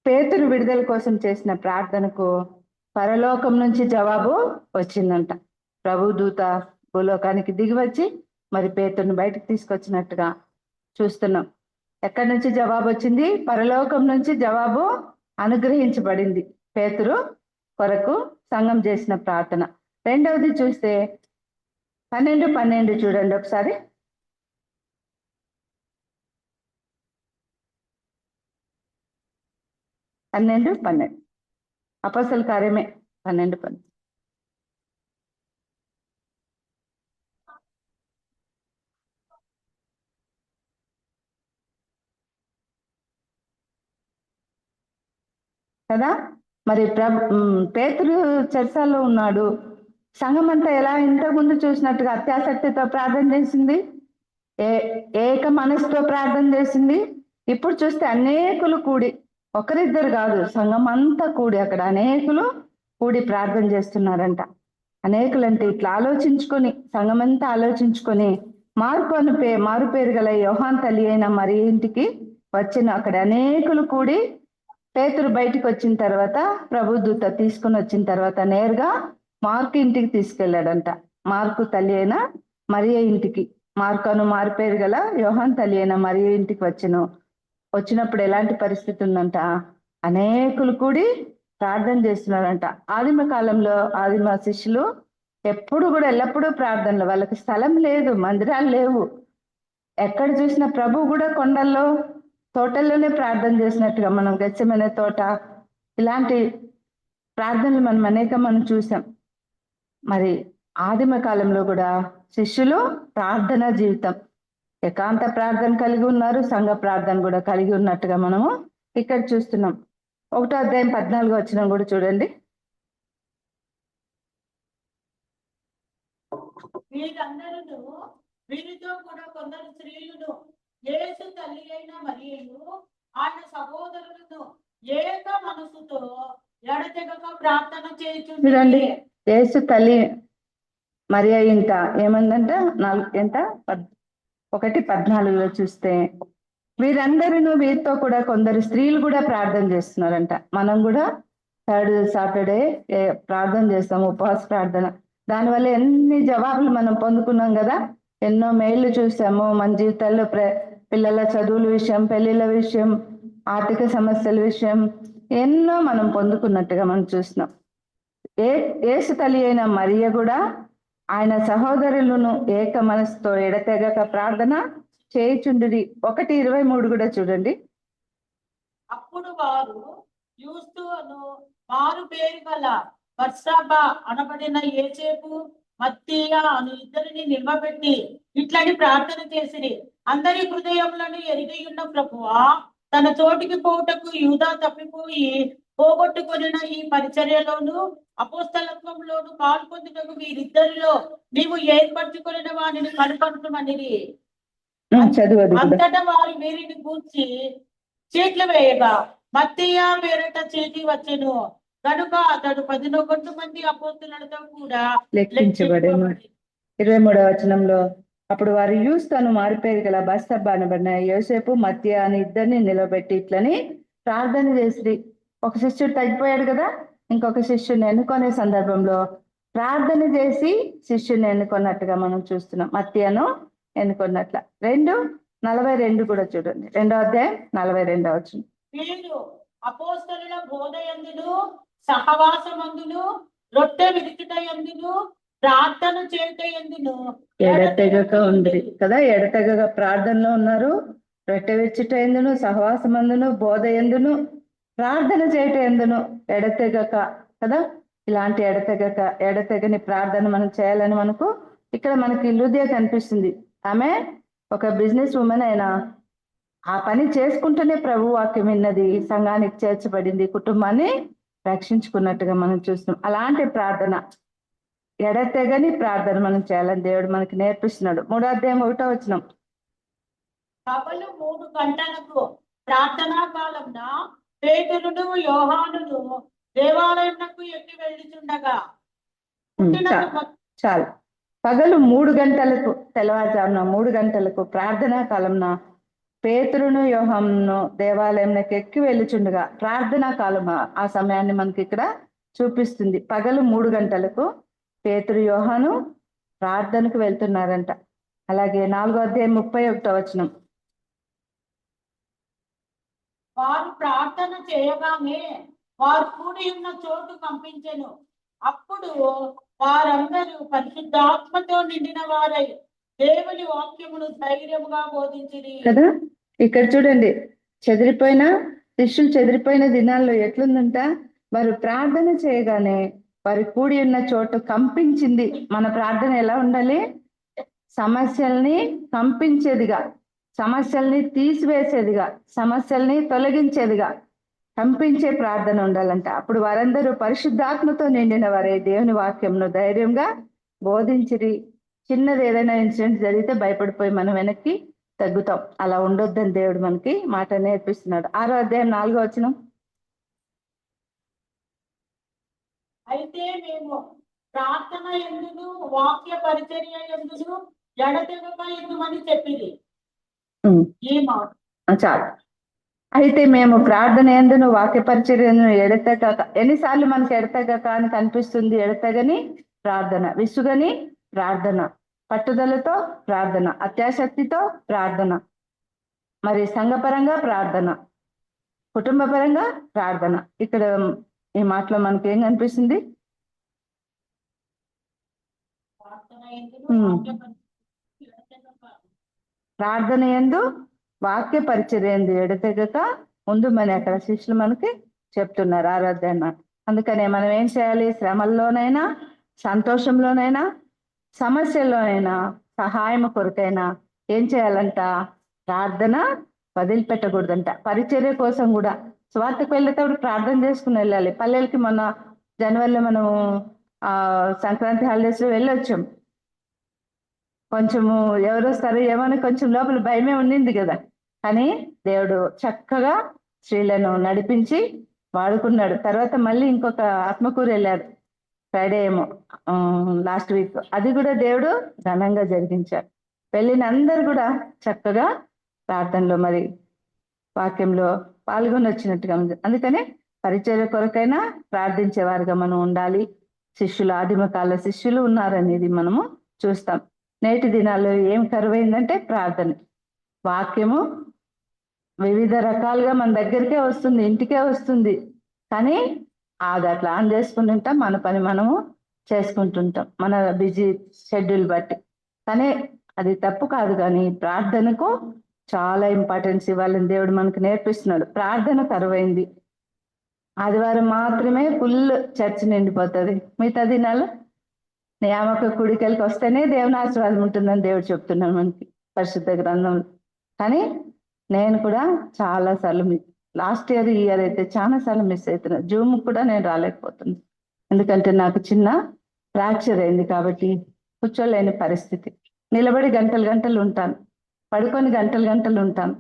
పేతురు విడుదల కోసం చేసిన ప్రార్థనకు పరలోకం నుంచి జవాబు వచ్చిందంట. ప్రభు దూత భూలోకానికి దిగివచ్చి మరి పేతురుని బయటకు తీసుకొచ్చినట్టుగా చూస్తున్నాం. ఎక్కడి నుంచి జవాబు వచ్చింది? పరలోకం నుంచి జవాబు అనుగ్రహించబడింది పేతురు కొరకు సంఘం చేసిన ప్రార్థన. రెండవది చూస్తే 12 చూడండి ఒకసారి. 12 అపోస్తలుల కార్యమే 12. కదా. మరి పేతురు చెరసాల్లో ఉన్నాడు. సంఘం అంతా ఎలా ఇంతకుముందు చూసినట్టుగా అత్యాసక్తితో ప్రార్థన చేసింది, ఏక మనసుతో ప్రార్థన చేసింది. ఇప్పుడు చూస్తే అనేకులు కూడి, ఒకరిద్దరు కాదు, సంఘం అంతా కూడి అక్కడ అనేకులు కూడి ప్రార్థన చేస్తున్నారంట. అనేకులంటే ఇట్లా ఆలోచించుకొని, సంఘం అంతా ఆలోచించుకొని మారు పేరు గల యోహాన్ తల్లి అయిన మరి ఇంటికి వచ్చిన అక్కడ అనేకులు కూడి పేతురు బయటికి వచ్చిన తర్వాత ప్రభు దూత తీసుకుని వచ్చిన తర్వాత నేరుగా మార్కు ఇంటికి తీసుకెళ్ళాడంట. మార్కు తల్లి అయిన మరియ ఇంటికి, మార్కును మారు పేరు గల యోహాన్ తల్లి అయిన మరియ ఇంటికి వచ్చినప్పుడు ఎలాంటి పరిస్థితి ఉందంట? అనేకులు కూడి ప్రార్థన చేస్తున్నారంట. ఆదిమ కాలంలో ఆదిమ శిష్యులు ఎప్పుడు కూడా ఎల్లప్పుడూ ప్రార్థనలు, వాళ్ళకి స్థలం లేదు, మందిరాలు లేవు. ఎక్కడ చూసిన ప్రభు కూడా కొండల్లో తోటల్లోనే ప్రార్థన చేసినట్టుగా మనం గెత్సెమనే తోట, ఇలాంటి ప్రార్థనలు మనం చూసాం. మరి ఆదిమ కాలంలో కూడా శిష్యులు ప్రార్థన జీవితం, ఏకాంత ప్రార్థన కలిగి ఉన్నారు, సంఘ ప్రార్థన కూడా కలిగి ఉన్నట్టుగా మనము ఇక్కడ చూస్తున్నాం. 1వ అధ్యాయం 14 వచనం కూడా చూడండి. వీరితో కూడా కొందరు స్త్రీలను యేసు తల్లి అయిన మరియను ఆయన సహోదరులను ఏక మనసుతో ఎడతెగక ప్రార్థన చేయుచుండి. యేసు తల్లి మరియ ఇంట ఏమందంట? 1:14 చూస్తే వీరందరూ వీరితో కూడా కొందరు స్త్రీలు కూడా ప్రార్థన చేస్తున్నారంట. మనం కూడా థర్డ్ సాటర్డే ప్రార్థన చేస్తాం, ఉపవాస ప్రార్థన. దానివల్ల ఎన్ని జవాబులు మనం పొందుకున్నాం కదా, ఎన్నో మేళ్లు చూసాము మన జీవితాల్లో. పిల్లల చదువుల విషయం, పెళ్లిళ్ళ విషయం, ఆర్థిక సమస్యల విషయం ఎన్నో మనం పొందుకున్నట్టుగా మనం చూస్తున్నాం. యేసు తల్లి అయిన మరియ కూడా ఆయన సహోదరులను ఏక మనసుతో ఎడతెగక ప్రార్థన చేయుచుండిరి. 1:23 కూడా చూడండి. అప్పుడు వారు యూస్తును మారు పేరు గల బర్సబ్బా అనబడిన యేసేపు మత్తీయ అను ఇద్దరిని నిలబెట్టి ఇట్లని ప్రార్థన చేసిరి. అందరి హృదయములను ఎరిగి ఉన్న ప్రభువా, తన చోటికి పోవుటకు యూదా తప్పిపోయి పోగొట్టుకొనిన ఈ పరిచర్యలోను అపోస్తలత్వంలోను పాల్పొందుటకు వీరిద్దరిలో నీవు ఏర్పరచుకొనిన వారిని కనుపరుతుమనిరి. చదువు అది కూడా. అంతటా వారు వీరిని కూర్చి చీట్లు వేయగా మత్తీయ పేరట చీటి వచ్చెను. కనుక అతడు 11 మంది అపోస్తలులతో కూడా లెక్కించబడేను. 23వ వచనంలో అప్పుడు వారు యూస్తను మారిపేరు గల బర్సబ్బా అనబడిన యోసేపు మత్తీయ అని ఇద్దరిని నిలబెట్టి ఇట్లని ప్రార్థన చేసి, ఒక శిష్యుడు తగ్గిపోయాడు కదా, ఇంకొక శిష్యుని ఎన్నుకునే సందర్భంలో ప్రార్థన చేసి శిష్యుని ఎన్నుకున్నట్టుగా మనం చూస్తున్నాం. మత్తీయను ఎన్నుకున్నట్ల. 2:42 కూడా చూడండి. 2వ అధ్యాయం 42వ వచనం. వీరు అపోస్తలుల బోధయందును సహవాసమందును రొట్టె విరుచుటయందును ప్రార్థన చేయుటయందును ఎడతెగక ఉంది కదా, ఎడతెగక ప్రార్థనలో ఉన్నారు. రొట్టె విరుచుట ఎందును, సహవాసమందును, బోధ ఎందును, ప్రార్థన చేయట ఎందును ఎడతెగక కదా. ఇలాంటి ఎడతెగని ప్రార్థన మనం చేయాలని మనకు ఇక్కడ మనకి హృదయ కనిపిస్తుంది. ఆమె ఒక బిజినెస్ ఉమెన్ అయినా ఆ పని చేసుకుంటూనే ప్రభు వాక్యం విన్నది, సంఘానికి చేర్చబడింది, కుటుంబాన్ని రక్షించుకున్నట్టుగా మనం చూస్తున్నాం. అలాంటి ప్రార్థన, ఎడతెగని ప్రార్థన మనం చేయాలని దేవుడు మనకి నేర్పిస్తున్నాడు. 3వ అధ్యాయం 1వ వచనం. పగలు 3 గంటలకు ప్రార్థనా కాలంన పేతురును యోహానును దేవాలయంకు ఎక్కి వెళ్ళుచుండగా చాలు. పగలు 3 గంటలకు, తెల్లవారుజామున 3 గంటలకు ప్రార్థనా కాలంన పేతురును యోహానును దేవాలయంకి ఎక్కి వెళ్ళుచుండగా, ప్రార్థనా కాలం ఆ సమయాన్ని మనకి ఇక్కడ చూపిస్తుంది. పగలు 3 గంటలకు పేతురు యోహాను ప్రార్థనకు వెళ్తున్నారంట. అలాగే 4వ అధ్యాయం 31వ వచనం. వారు ప్రార్థన చేయగానే వారు కూడి ఉన్న చోటు కంపించెను. అప్పుడు వారందరూ పరిశుద్ధాత్మతో నిండిన వారై దేవుని వాక్యమును ధైర్యముగా బోధించిరి కదా. ఇక్కడ చూడండి, శిష్యులు చెదిరిపోయిన దినాల్లో ఎట్లుందంట, వారు ప్రార్థన చేయగానే వారు కూడి ఉన్న చోటు కంపించింది. మన ప్రార్థన ఎలా ఉండాలి? సమస్యల్ని కంపించేదిగా, సమస్యల్ని తీసివేసేదిగా, సమస్యల్ని తొలగించేదిగా, కంపించే ప్రార్థన ఉండాలంట. అప్పుడు వారందరూ పరిశుద్ధాత్మతో నిండిన వారే దేవుని వాక్యంను ధైర్యంగా బోధించిరి. చిన్నది ఏదైనా ఇన్సిడెంట్ జరిగితే భయపడిపోయి మనం వెనక్కి తగ్గుతాం. అలా ఉండొద్దని దేవుడు మనకి మాట నేర్పిస్తున్నాడు. 6వ అధ్యాయం 4వ వచనం. అయితే మేము ప్రార్థన ఎందును వాక్య పరిచర్య ఎందును ఎడతెగక ఎందుమని చెప్పింది ఈ మాట. చాలు. అయితే మేము ప్రార్థన ఎందును వాక్య పరిచర్యను ఎడతెగక, ఎన్నిసార్లు మనకి ఎడతెగక అని కనిపిస్తుంది? ఎడతెగని ప్రార్థన, విసుగని ప్రార్థన, పట్టుదలతో ప్రార్థన, అత్యాశక్తితో ప్రార్థన, మరి సంఘపరంగా ప్రార్థన, కుటుంబపరంగా ప్రార్థన. ఇక్కడ ఈ మాటలో మనకి ఏం కనిపిస్తుంది? ప్రార్థన యందు వాక్య పరిచర్య యందు ఎడతెగక ముందు మన అక్కడ శిష్యులు మనకి చెప్తున్నారు ఆరాధన. అందుకనే మనం ఏం చేయాలి? శ్రమల్లోనైనా, సంతోషంలోనైనా, సమస్యల్లోనైనా, సహాయం కొరకైనా ఏం చేయాలంట? ప్రార్థన వదిలిపెట్టకూడదంట. పరిచర్య కోసం కూడా స్వార్థకు వెళ్ళేటప్పుడు ప్రార్థన చేసుకుని వెళ్ళాలి. పల్లెలకి మొన్న జనవరిలో మనం సంక్రాంతి హాలిడేస్ లో వెళ్ళొచ్చాం. కొంచెము ఎవరు వస్తారు ఏమని కొంచెం లోపల భయమే ఉండింది కదా, కానీ దేవుడు చక్కగా స్త్రీలను నడిపించి వాడుకున్నాడు. తర్వాత మళ్ళీ ఇంకొక ఆత్మకూరు వెళ్ళాడు ఫ్రైడే ఏమో లాస్ట్ వీక్. అది కూడా దేవుడు ఘనంగా జరిగించాడు. వెళ్ళిన అందరు కూడా చక్కగా ప్రార్థనలో మరి వాక్యంలో పాల్గొని వచ్చినట్టుగా ఉంది. అందుకనే పరిచర్య కొరకైనా ప్రార్థించేవారుగా మనం ఉండాలి. శిష్యులు, ఆదిమ కాల శిష్యులు ఉన్నారనేది మనము చూస్తాం. నేటి దినాల్లో ఏం కరువైందంటే ప్రార్థన. వాక్యము వివిధ రకాలుగా మన దగ్గరికే వస్తుంది, ఇంటికే వస్తుంది, కానీ అది అట్లా ఆన్ చేసుకుంటుంటాం, మన పని మనము చేసుకుంటుంటాం మన బిజీ షెడ్యూల్ బట్టి. కానీ అది తప్పు కాదు, కానీ ప్రార్థనకు చాలా ఇంపార్టెన్స్ ఇవ్వాలని దేవుడు మనకు నేర్పిస్తున్నాడు. ప్రార్థన కరువైంది. ఆదివారం మాత్రమే ఫుల్ చర్చ్ నిండిపోతుంది, మిగతా దినాలు నియామక కూడికలకి వస్తేనే దేవుని ఆశీర్వాదం ఉంటుందని దేవుడు చెప్తున్నాను మనకి పరిశుద్ధ గ్రంథంలో. కానీ నేను కూడా చాలా సార్లు లాస్ట్ ఇయర్, ఈ ఇయర్ అయితే చాలా సార్లు మిస్ అవుతున్నా. జూమ్ కూడా నేను రాలేకపోతున్నాను, ఎందుకంటే నాకు చిన్న ఫ్రాక్చర్ అయింది కాబట్టి కూర్చోలేని పరిస్థితి. నిలబడి గంటలు గంటలు ఉంటాను, పడుకొని గంటలు గంటలు ఉంటాను.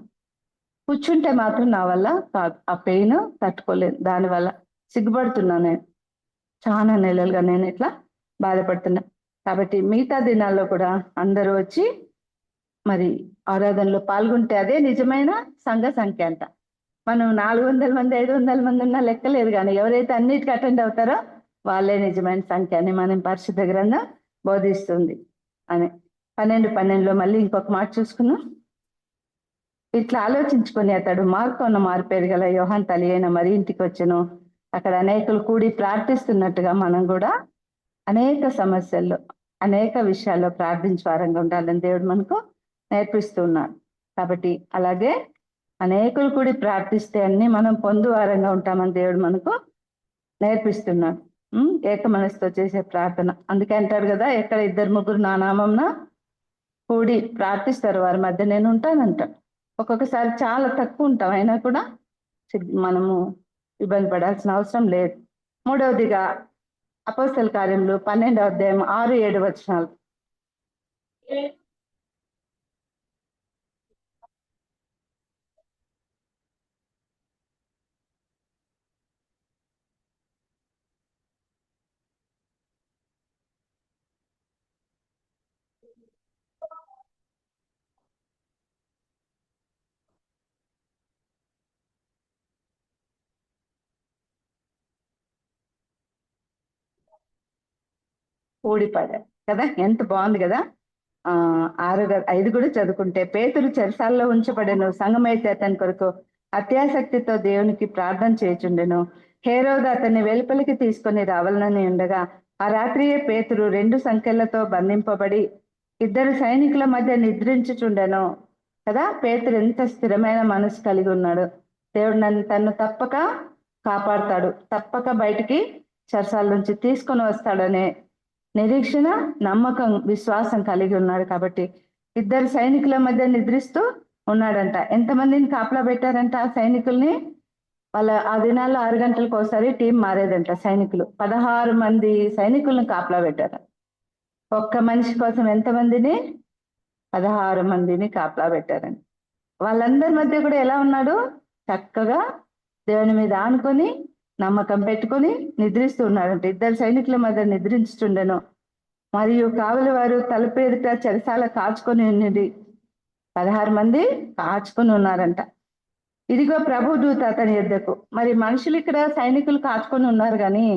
కూర్చుంటే మాత్రం నా వల్ల కాదు, ఆ పెయిన్ తట్టుకోలేదు. దానివల్ల సిగ్గుపడుతున్నా నేను, చాలా నెలలుగా నేను ఇట్లా బాధపడుతున్నా. కాబట్టి మిగతా దినాల్లో కూడా అందరూ వచ్చి మరి ఆరాధనలో పాల్గొంటే అదే నిజమైన సంఘ సంఖ్య అంట. మనం 400 మంది 500 మంది ఉన్నా లెక్కలేదు, కానీ ఎవరైతే అన్నిటికీ అటెండ్ అవుతారో వాళ్ళే నిజమైన సంఖ్య అని మనం పరిశుద్ధ గ్రంథం బోధిస్తుంది అని. 12:12 మళ్ళీ ఇంకొక మాట చూసుకున్నాం. ఇట్లా ఆలోచించుకొని అతడు మార్కొన్న మారుపేరు గల యోహాన్ తల్లి అయిన మరి ఇంటికి వచ్చెను. అక్కడ అనేకులు కూడి ప్రార్థిస్తున్నట్టుగా మనం కూడా అనేక సమస్యల్లో, అనేక విషయాల్లో ప్రార్థించే వారంగా ఉండాలని దేవుడు మనకు నేర్పిస్తున్నాడు. కాబట్టి అలాగే అనేకులు కూడి ప్రార్థిస్తే అన్ని మనం పొందువారంగా ఉంటామని దేవుడు మనకు నేర్పిస్తున్నాడు. ఏక మనసుతో చేసే ప్రార్థన. అందుకే అంటాడు కదా, ఎక్కడ 2-3 నా నామంన కూడి ప్రార్థిస్తారు వారి మధ్య నేను ఉంటానంట. ఒక్కొక్కసారి చాలా తక్కువ ఉంటాం, అయినా కూడా మనము ఇబ్బంది పడాల్సిన అవసరం లేదు. మూడవదిగా అపోస్తల కార్యములు 12వ అధ్యాయం 6-7 వచనాలు. ఊడిపడారు కదా, ఎంత బాగుంది కదా. 5 కూడా చదువుకుంటే, పేతురు చెరసాల్లో ఉంచబడెను, సంఘమైతే అతని కొరకు అత్యాసక్తితో దేవునికి ప్రార్థన చేయుచుండెను. హేరోదు అతన్ని వెలుపలికి తీసుకొని రావాలని ఉండగా ఆ రాత్రియే పేతురు 2 సంకెళ్లతో బంధింపబడి 2 సైనికుల మధ్య నిద్రించుచుండెను కదా. పేతురు ఎంత స్థిరమైన మనసు కలిగి ఉన్నాడు. దేవుడు తను తప్పక కాపాడుతాడు, తప్పక బయటికి చెరసాల నుంచి తీసుకొని వస్తాడనే నిరీక్షణ, నమ్మకం, విశ్వాసం కలిగి ఉన్నాడు. కాబట్టి 2 సైనికుల మధ్య నిద్రిస్తూ ఉన్నాడంట. ఎంతమందిని కాపలా పెట్టారంట ఆ సైనికుల్ని? వాళ్ళ ఆ దినాల్లో 6 గంటలకు ఒకసారి టీం మారేదంట సైనికులు. 16 మంది సైనికులను కాపలా పెట్టారు. ఒక్క మనిషి కోసం ఎంతమందిని? 16 మందిని కాపలా పెట్టారండి. వాళ్ళందరి మధ్య కూడా ఎలా ఉన్నాడు? చక్కగా దేవుని మీద ఆనుకొని నమ్మకం పెట్టుకొని నిద్రిస్తూ ఉన్నాడంట. 2 సైనికుల మధ్య నిద్రించుచుండెను. మరియు కావలి వారు తలుపు ఎదుట చెరసాల కాచుకొని ఉన్నది. 16 మంది కాచుకొని ఉన్నారంట. ఇదిగో ప్రభు దూత అతని యొద్దకు. మరి మనుషులు ఇక్కడ సైనికులు కాచుకొని ఉన్నారు, కానీ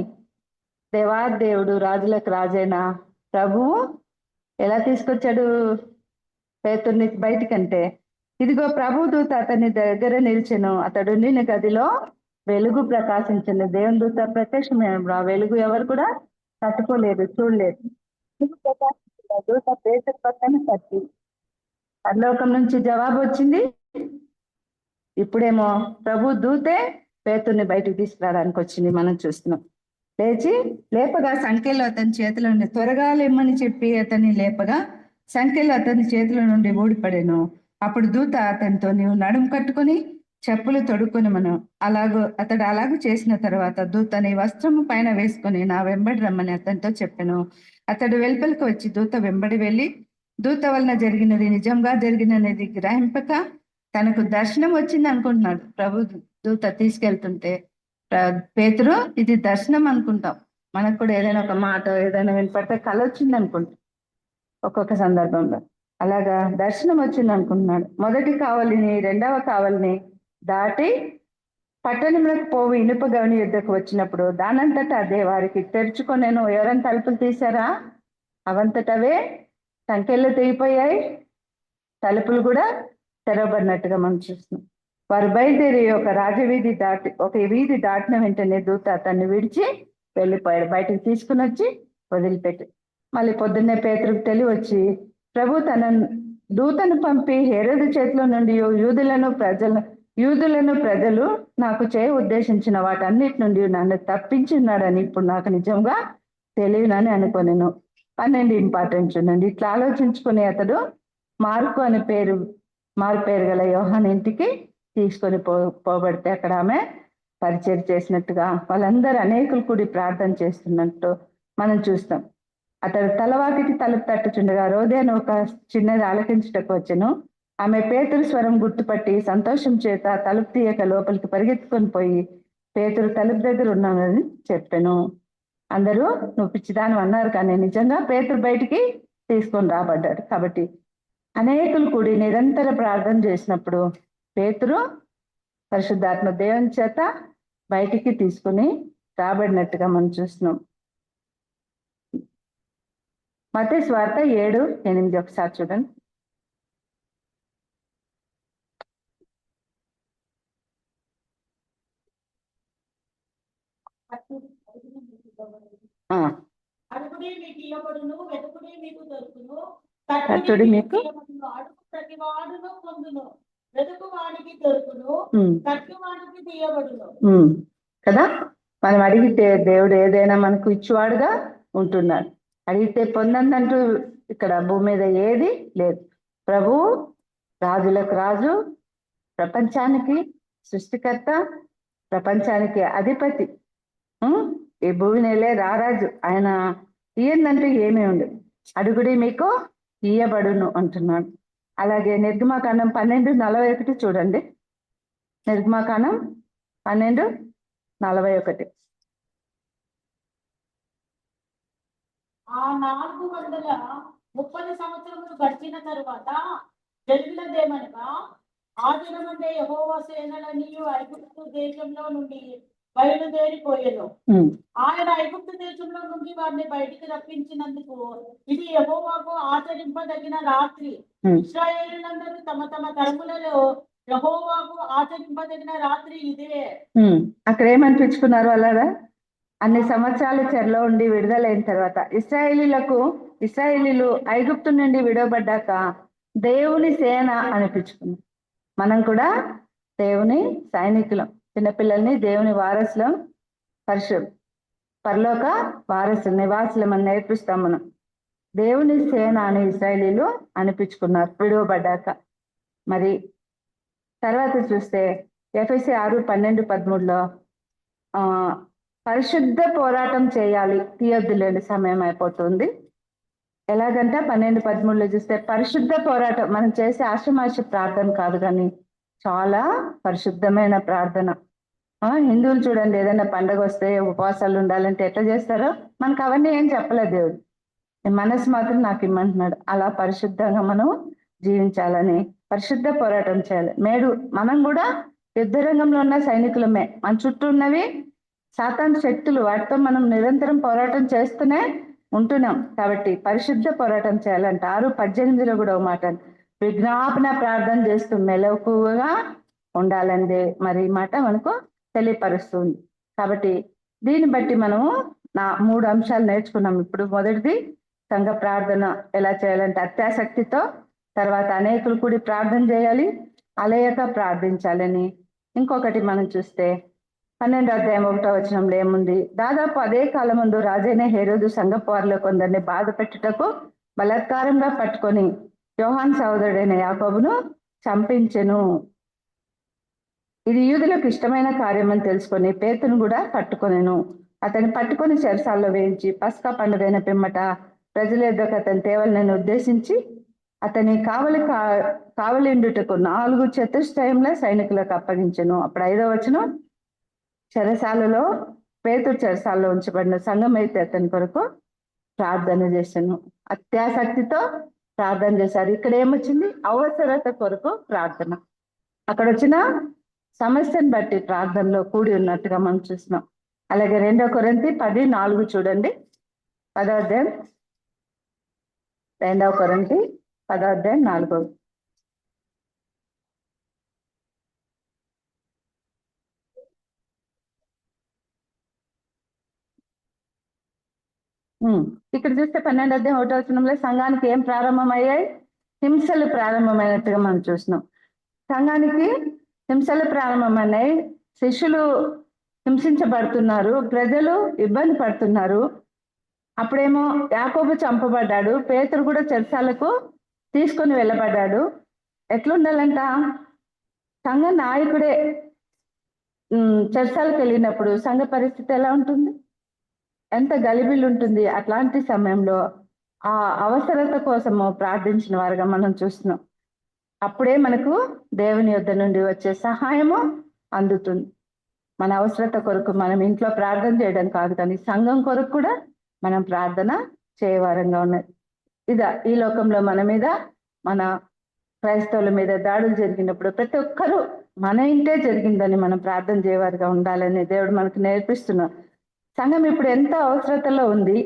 దేవాదేవుడు, రాజులకు రాజైన ప్రభువు ఎలా తీసుకొచ్చాడు పేతుర్ని బయటికంటే, ఇదిగో ప్రభు దూత అతని దగ్గర నిలిచెను. అతడు నిన్న గదిలో వెలుగు ప్రకాశించింది. దేవుని దూత ప్రత్యక్షమైన వెలుగు ఎవరు కూడా తట్టుకోలేదు, చూడలేదు. దూత పేతురు పక్కన తట్టి పరలోకం నుంచి జవాబు వచ్చింది. ఇప్పుడేమో ప్రభు దూతే పేతుర్ని బయటకు తీసుకురావడానికి వచ్చింది, మనం చూస్తున్నాం. లేపగా సంఖ్యలో అతని చేతిలో నుండి, త్వరగా లేమ్మని చెప్పి అతన్ని లేపగా సంఖ్యలో అతని చేతిలో నుండి ఊడిపడేను. అప్పుడు దూత అతనితో, నీవు నడుము కట్టుకొని చెప్పులు తొడుక్కొని మనం అతడు అలాగూ చేసిన తర్వాత దూత నీ వస్త్రము పైన వేసుకొని నా వెంబడి రమ్మని అతనితో చెప్పాను. అతడు వెలుపలికి వచ్చి దూత వెంబడి వెళ్ళి దూత వలన జరిగినది నిజంగా జరిగినది గ్రహింపక తనకు దర్శనం వచ్చింది అనుకుంటున్నాడు. ప్రభు దూత తీసుకెళ్తుంటే పేతురు ఇది దర్శనం అనుకుంటాం. మనకు కూడా ఏదైనా ఒక మాట ఏదైనా వినపడితే కళ వచ్చింది అనుకుంటాం ఒక్కొక్క సందర్భంలో. అలాగా దర్శనం వచ్చింది అనుకుంటున్నాడు. మొదటి కావలిని, 2వ కావలిని దాటి పట్టణంలోకి పోవు ఇనుప గవని యుద్ధకు వచ్చినప్పుడు దానంతట అదే వారికి తెరుచుకొనేను. ఎవరైనా తలుపులు తీశారా? అవంతటవే సంఖ్యలు తెగిపోయాయి, తలుపులు కూడా తెరవబడినట్టుగా మనం చూస్తున్నాం. వారు బయలుదేరి ఒక వీధి దాటిన వెంటనే దూత అతన్ని విడిచి వెళ్ళిపోయాడు. బయటకు తీసుకుని వచ్చి వదిలిపెట్టి మళ్ళీ పొద్దున్నే పేతురుకు వచ్చి ప్రభు తన దూతను పంపి హేరోదు చేతిలో నుండి యూదులను ప్రజలు నాకు ఉద్దేశించిన వాటన్నిటి నుండి నన్ను తప్పించున్నాడని ఇప్పుడు నాకు నిజంగా తెలియనని అనుకోనేను. 12 ఇంపార్టెంట్ చూడండి. ఇట్లా ఆలోచించుకుని అతడు మారు పేరు గల యోహాను ఇంటికి తీసుకొని పోబడితే అక్కడ ఆమె పరిచయం చేసినట్టుగా వాళ్ళందరూ అనేకులు కూడి ప్రార్థన చేస్తున్నట్టు మనం చూస్తాం. అతడు తలవాకిటి తలుపు తట్టుచుండగా రోదే అని ఒక చిన్నది ఆలకించుటకు వచ్చెను. ఆమె పేతురు స్వరం గుర్తుపట్టి సంతోషం చేత తలుపు తీయక లోపలికి పరిగెత్తుకొని పోయి పేతురు తలుపు దగ్గర ఉన్నానని చెప్పాను. అందరూ నువ్వు పిచ్చిదాని అన్నారు, కానీ నిజంగా పేతురు బయటికి తీసుకొని రాబడ్డాడు. కాబట్టి అనేకులు కూడి నిరంతర ప్రార్థన చేసినప్పుడు పేతురు పరిశుద్ధాత్మ దేవుని చేత బయటికి తీసుకుని రాబడినట్టుగా మనం చూస్తున్నాం. మత్తయి సువార్త 7:8 ఒకసారి చూడండి. అడుగుడి మీకు ఇవ్వబడును, వెతుకుడి మీకు దొరుకును, తట్టుడి మీకు అడుగు ప్రతి వాడును పొందును, వెతుకు వాడికి దొరుకును, తట్టు వాడికి తీయబడును కదా. మనం అడిగితే దేవుడు ఏదైనా మనకు ఇచ్చేవాడుగా ఉంటున్నాడు. అడిగితే పొందందంటూ ఇక్కడ భూమి మీద ఏది లేదు. ప్రభువు రాజులకు రాజు, ప్రపంచానికి సృష్టికర్త, ప్రపంచానికి అధిపతి, ఈ భూమి నెలే రారాజు. ఆయన ఇయ్యందంటూ ఏమీ ఉండదు. అడుగుడి మీకు ఇయ్యబడును అంటున్నాడు. అలాగే నిర్గమాకాండం 12:41 చూడండి. నిర్గమాకాండం 12:41. ఆ 430 సంవత్సరములు గడిచిన తరువాత జరిగినదేమనగా ఆ దినమందే యెహోవా సేనలన్నీయు ఐగుప్తు దేశంలో నుండి బయలుదేరిపోయాను. ఆయన ఐగుప్తు దేశంలో నుండి వారిని బయటికి రప్పించినందుకు ఇది యెహోవాకు ఆచరింపదగిన రాత్రి. ఇశ్రాయేలులందరూ తమ తమ తరములలో యెహోవాకు ఆచరింపదగిన రాత్రి ఇదే. అక్కడ ఏమనిపించుకున్నారు అలాగా? అన్ని సంవత్సరాలు చెరలో ఉండి విడుదలైన తర్వాత ఇశ్రాయేలీలు ఐగుప్తు నుండి విడవబడ్డాక దేవుని సేన అనిపించుకున్నాం. మనం కూడా దేవుని సైనికులం, చిన్నపిల్లల్ని దేవుని వారసులం, పరలోక వారసులు, నివాసులం అని నేర్పిస్తాం. మనం దేవుని సేన అని ఇశ్రాయేలీలు అనిపించుకున్నారు విడవబడ్డాక. మరి తర్వాత చూస్తే ఎఫెసీ 6:12-13 పరిశుద్ధ పోరాటం చేయాలి, తీయొద్దులేని సమయం అయిపోతుంది. ఎలాగంటే 12:13 చూస్తే పరిశుద్ధ పోరాటం. మనం చేసే ఆశ్రమాష ప్రార్థన కాదు, కానీ చాలా పరిశుద్ధమైన ప్రార్థన. హిందువులు చూడండి, ఏదైనా పండగ వస్తే ఉపవాసాలు ఉండాలంటే ఎట్లా చేస్తారో మనకు అవన్నీ ఏం చెప్పలేదు దేవుడు. మనసు మాత్రం నాకు ఇమ్మంటున్నాడు. అలా పరిశుద్ధంగా మనం జీవించాలని పరిశుద్ధ పోరాటం చేయాలి. మనం కూడా యుద్ధ రంగంలో ఉన్న సైనికులమే. మన చుట్టూ ఉన్నవి సాతాను శక్తులు, వాటితో మనం నిరంతరం పోరాటం చేస్తూనే ఉంటున్నాం. కాబట్టి పరిశుద్ధ పోరాటం చేయాలంట. 6:18 కూడా ఒక మాట, విజ్ఞాపన ప్రార్థన చేస్తూ మెలకువగా ఉండాలందే మరి ఈ మాట మనకు తెలియపరుస్తుంది. కాబట్టి దీన్ని బట్టి మనము 3 అంశాలు నేర్చుకున్నాం. ఇప్పుడు మొదటిది సంఘ ప్రార్థన ఎలా చేయాలంటే అత్యాసక్తితో, తర్వాత అనేకులు కూడి ప్రార్థన చేయాలి, అలయక ప్రార్థించాలని. ఇంకొకటి మనం చూస్తే 12:1 ఏముంది, దాదాపు అదే కాలం ముందు రాజైన హేరోదు సంఘపు వారిలో కొందరిని బాధ పెట్టుటకు బలాత్కారంగా పట్టుకొని యోహాను సహోదరుడైన యాకోబును చంపించెను. ఇది యూదులకు ఇష్టమైన కార్యం అని తెలుసుకొని పేతురును కూడా పట్టుకొనెను. అతన్ని పట్టుకొని చెరసాల్లో వేయించి పస్కా పండుగైన పిమ్మట ప్రజల యొద్దకు అతని తేవలనని ఉద్దేశించి అతని కావలిండుటకు 4 చతుష్టయంల సైనికులకు అప్పగించెను. అప్పుడు 5వ వచనం, చెరసాలలో పేతురు చెరసాలలో ఉంచబడిన సంఘం అయితే అతని కొరకు ప్రార్థన చేశాను. అత్యాసక్తితో ప్రార్థన చేశారు. ఇక్కడ ఏమొచ్చింది? అవసరత కొరకు ప్రార్థన. అక్కడ వచ్చిన సమస్యను బట్టి ప్రార్థనలో కూడి ఉన్నట్టుగా మనం చూస్తున్నాం. అలాగే 2 కొరింథీ 10:4 చూడండి. 10వ అధ్యాయం 2 కొరింథీ 10వ అధ్యాయం 4. ఇక్కడ చూస్తే 12వ అధ్యాయం 1వ వచనంలో సంఘానికి ఏం ప్రారంభమయ్యాయి? హింసలు ప్రారంభమైనట్టుగా మనం చూస్తున్నాం. సంఘానికి హింసలు ప్రారంభమైనాయి, శిష్యులు హింసించబడుతున్నారు, ప్రజలు ఇబ్బంది పడుతున్నారు. అప్పుడేమో యాకోబు చంపబడ్డాడు, పేతురు కూడా చెరసాలకు తీసుకొని వెళ్ళబడ్డాడు. ఎట్లుండాలంట? సంఘ నాయకుడే చెరసాలకు వెళ్ళినప్పుడు సంఘ పరిస్థితి ఎలా ఉంటుంది? ఎంత గలిబిలు ఉంటుంది. అట్లాంటి సమయంలో ఆ అవసరత కోసము ప్రార్థించిన వారుగా మనం చూస్తున్నాం. అప్పుడే మనకు దేవుని యొద్ద నుండి వచ్చే సహాయము అందుతుంది. మన అవసరత కొరకు మనం ఇంట్లో ప్రార్థన చేయడం కాదు, కానీ సంఘం కొరకు కూడా మనం ప్రార్థన చేయవారంగా ఉన్నది. ఈ లోకంలో మన మీద, మన క్రైస్తవుల మీద దాడులు జరిగినప్పుడు ప్రతి ఒక్కరూ మన ఇంటే జరిగిందని మనం ప్రార్థన చేయవారుగా ఉండాలని దేవుడు మనకు నేర్పిస్తున్నాడు. సంఘం ఇప్పుడు ఎంత అవసరతలో ఉంది,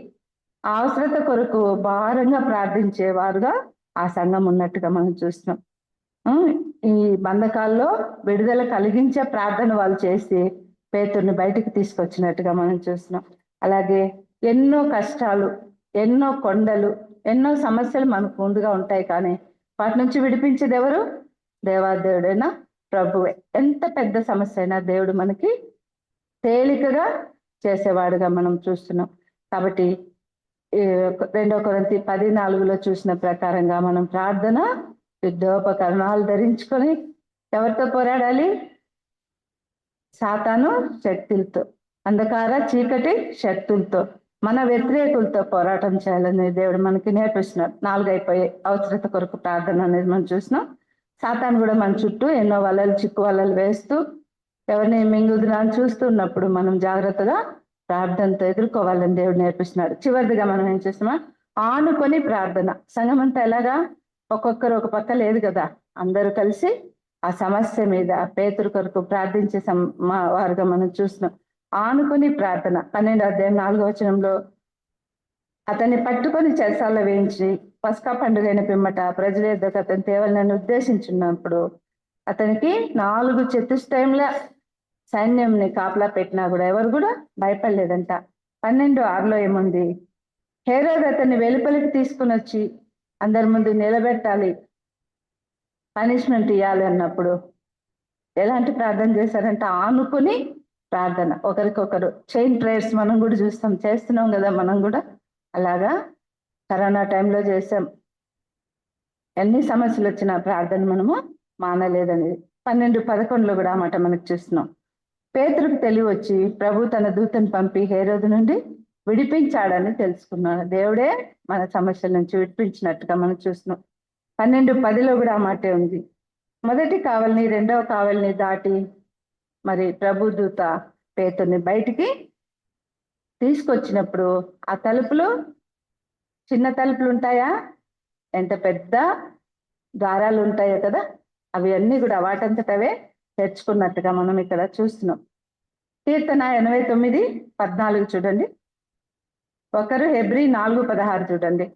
ఆ అవసరత కొరకు భారంగా ప్రార్థించేవారుగా ఆ సంఘం ఉన్నట్టుగా మనం చూస్తున్నాం. ఈ బంధకాల్లో విడుదల కలిగించే ప్రార్థన వాళ్ళు చేసి పేతుర్ని బయటికి తీసుకొచ్చినట్టుగా మనం చూస్తున్నాం. అలాగే ఎన్నో కష్టాలు, ఎన్నో కొండలు, ఎన్నో సమస్యలు మనకు ముందుగా ఉంటాయి, కానీ వాటి నుంచి విడిపించేది ఎవరు? దేవాదేవుడైనా ప్రభువే. ఎంత పెద్ద సమస్య అయినా దేవుడు మనకి తేలికగా చేసేవాడుగా మనం చూస్తున్నాం. కాబట్టి 2 కొరింథీ 10:4 చూసిన ప్రకారంగా మనం ప్రార్థన యుద్ధోపకరణాలు ధరించుకొని ఎవరితో పోరాడాలి? సాతాను శక్తులతో, అంధకార చీకటి శక్తులతో, మన వ్యతిరేకులతో పోరాటం చేయాలని దేవుడు మనకి నేర్పిస్తున్నాడు. 4 అయిపోయే అవసరత కొరకు ప్రార్థన అనేది మనం చూసినాం. సాతాను కూడా మన చుట్టూ ఎన్నో వలలు, చిక్కు వలలు వేస్తూ ఎవరిని మింగుదురాని చూస్తున్నప్పుడు మనం జాగ్రత్తగా ప్రార్థనతో ఎదుర్కోవాలని దేవుడు నేర్పిస్తున్నాడు. చివరిదిగా మనం ఏం చేస్తున్నాం? ఆనుకొని ప్రార్థన. సంఘం అంతా ఎలాగా? ఒక్కొక్కరు ఒక పక్క లేదు కదా, అందరూ కలిసి ఆ సమస్య మీద పేతురు కొరకు ప్రార్థించే వారుగా మనం చూస్తున్నాం. ఆనుకొని ప్రార్థన. 12వ అధ్యాయం 4వ వచనంలో అతన్ని పట్టుకొని చెరసాలలో వేయించి పస్కా పండుగైన పిమ్మట ప్రజల యొద్దకు అతను తేవాలని ఉద్దేశించున్నప్పుడు అతనికి 4 చతుష్టయంల సైన్యంని కాపలా పెట్టినా కూడా ఎవరు కూడా భయపడలేదంట. 12:6 ఏముంది? హేరోదు అతన్ని వెలుపలికి తీసుకుని వచ్చి అందరి ముందు నిలబెట్టాలి, పనిష్మెంట్ ఇవ్వాలి అన్నప్పుడు ఎలాంటి ప్రార్థన చేశారంటే ఆనుకుని ప్రార్థన. ఒకరికొకరు చైన్ ప్రేయర్స్ మనం కూడా చేస్తున్నాం కదా. మనం కూడా అలాగా కరోనా టైంలో చేసాం. ఎన్ని సమస్యలు వచ్చినా ప్రార్థన మనము మానలేదనేది 12:11 కూడా మాట మనకు చూస్తున్నాం. పేతురుకు తెలివి వచ్చి ప్రభు తన దూతను పంపి హేరోదు నుండి విడిపించాడని తెలుసుకున్నాడు. దేవుడే మన సమస్యల నుంచి విడిపించినట్టుగా మనం చూస్తున్నాం. 12:10 కూడా ఆ మాటే ఉంది. మొదటి కావలిని, 2వ కావలిని దాటి మరి ప్రభు దూత పేతుర్ని బయటికి తీసుకొచ్చినప్పుడు ఆ తలుపులు చిన్న తలుపులు ఉంటాయా, ఎంత పెద్ద ద్వారాలు ఉంటాయో కదా, అవి అన్ని కూడా వాటంతటవే తెచ్చుకున్నట్టుగా మనం ఇక్కడ చూస్తున్నాం. కీర్తన 89:14 చూడండి. ఒకరు హెబ్రీ 4:16 చూడండి.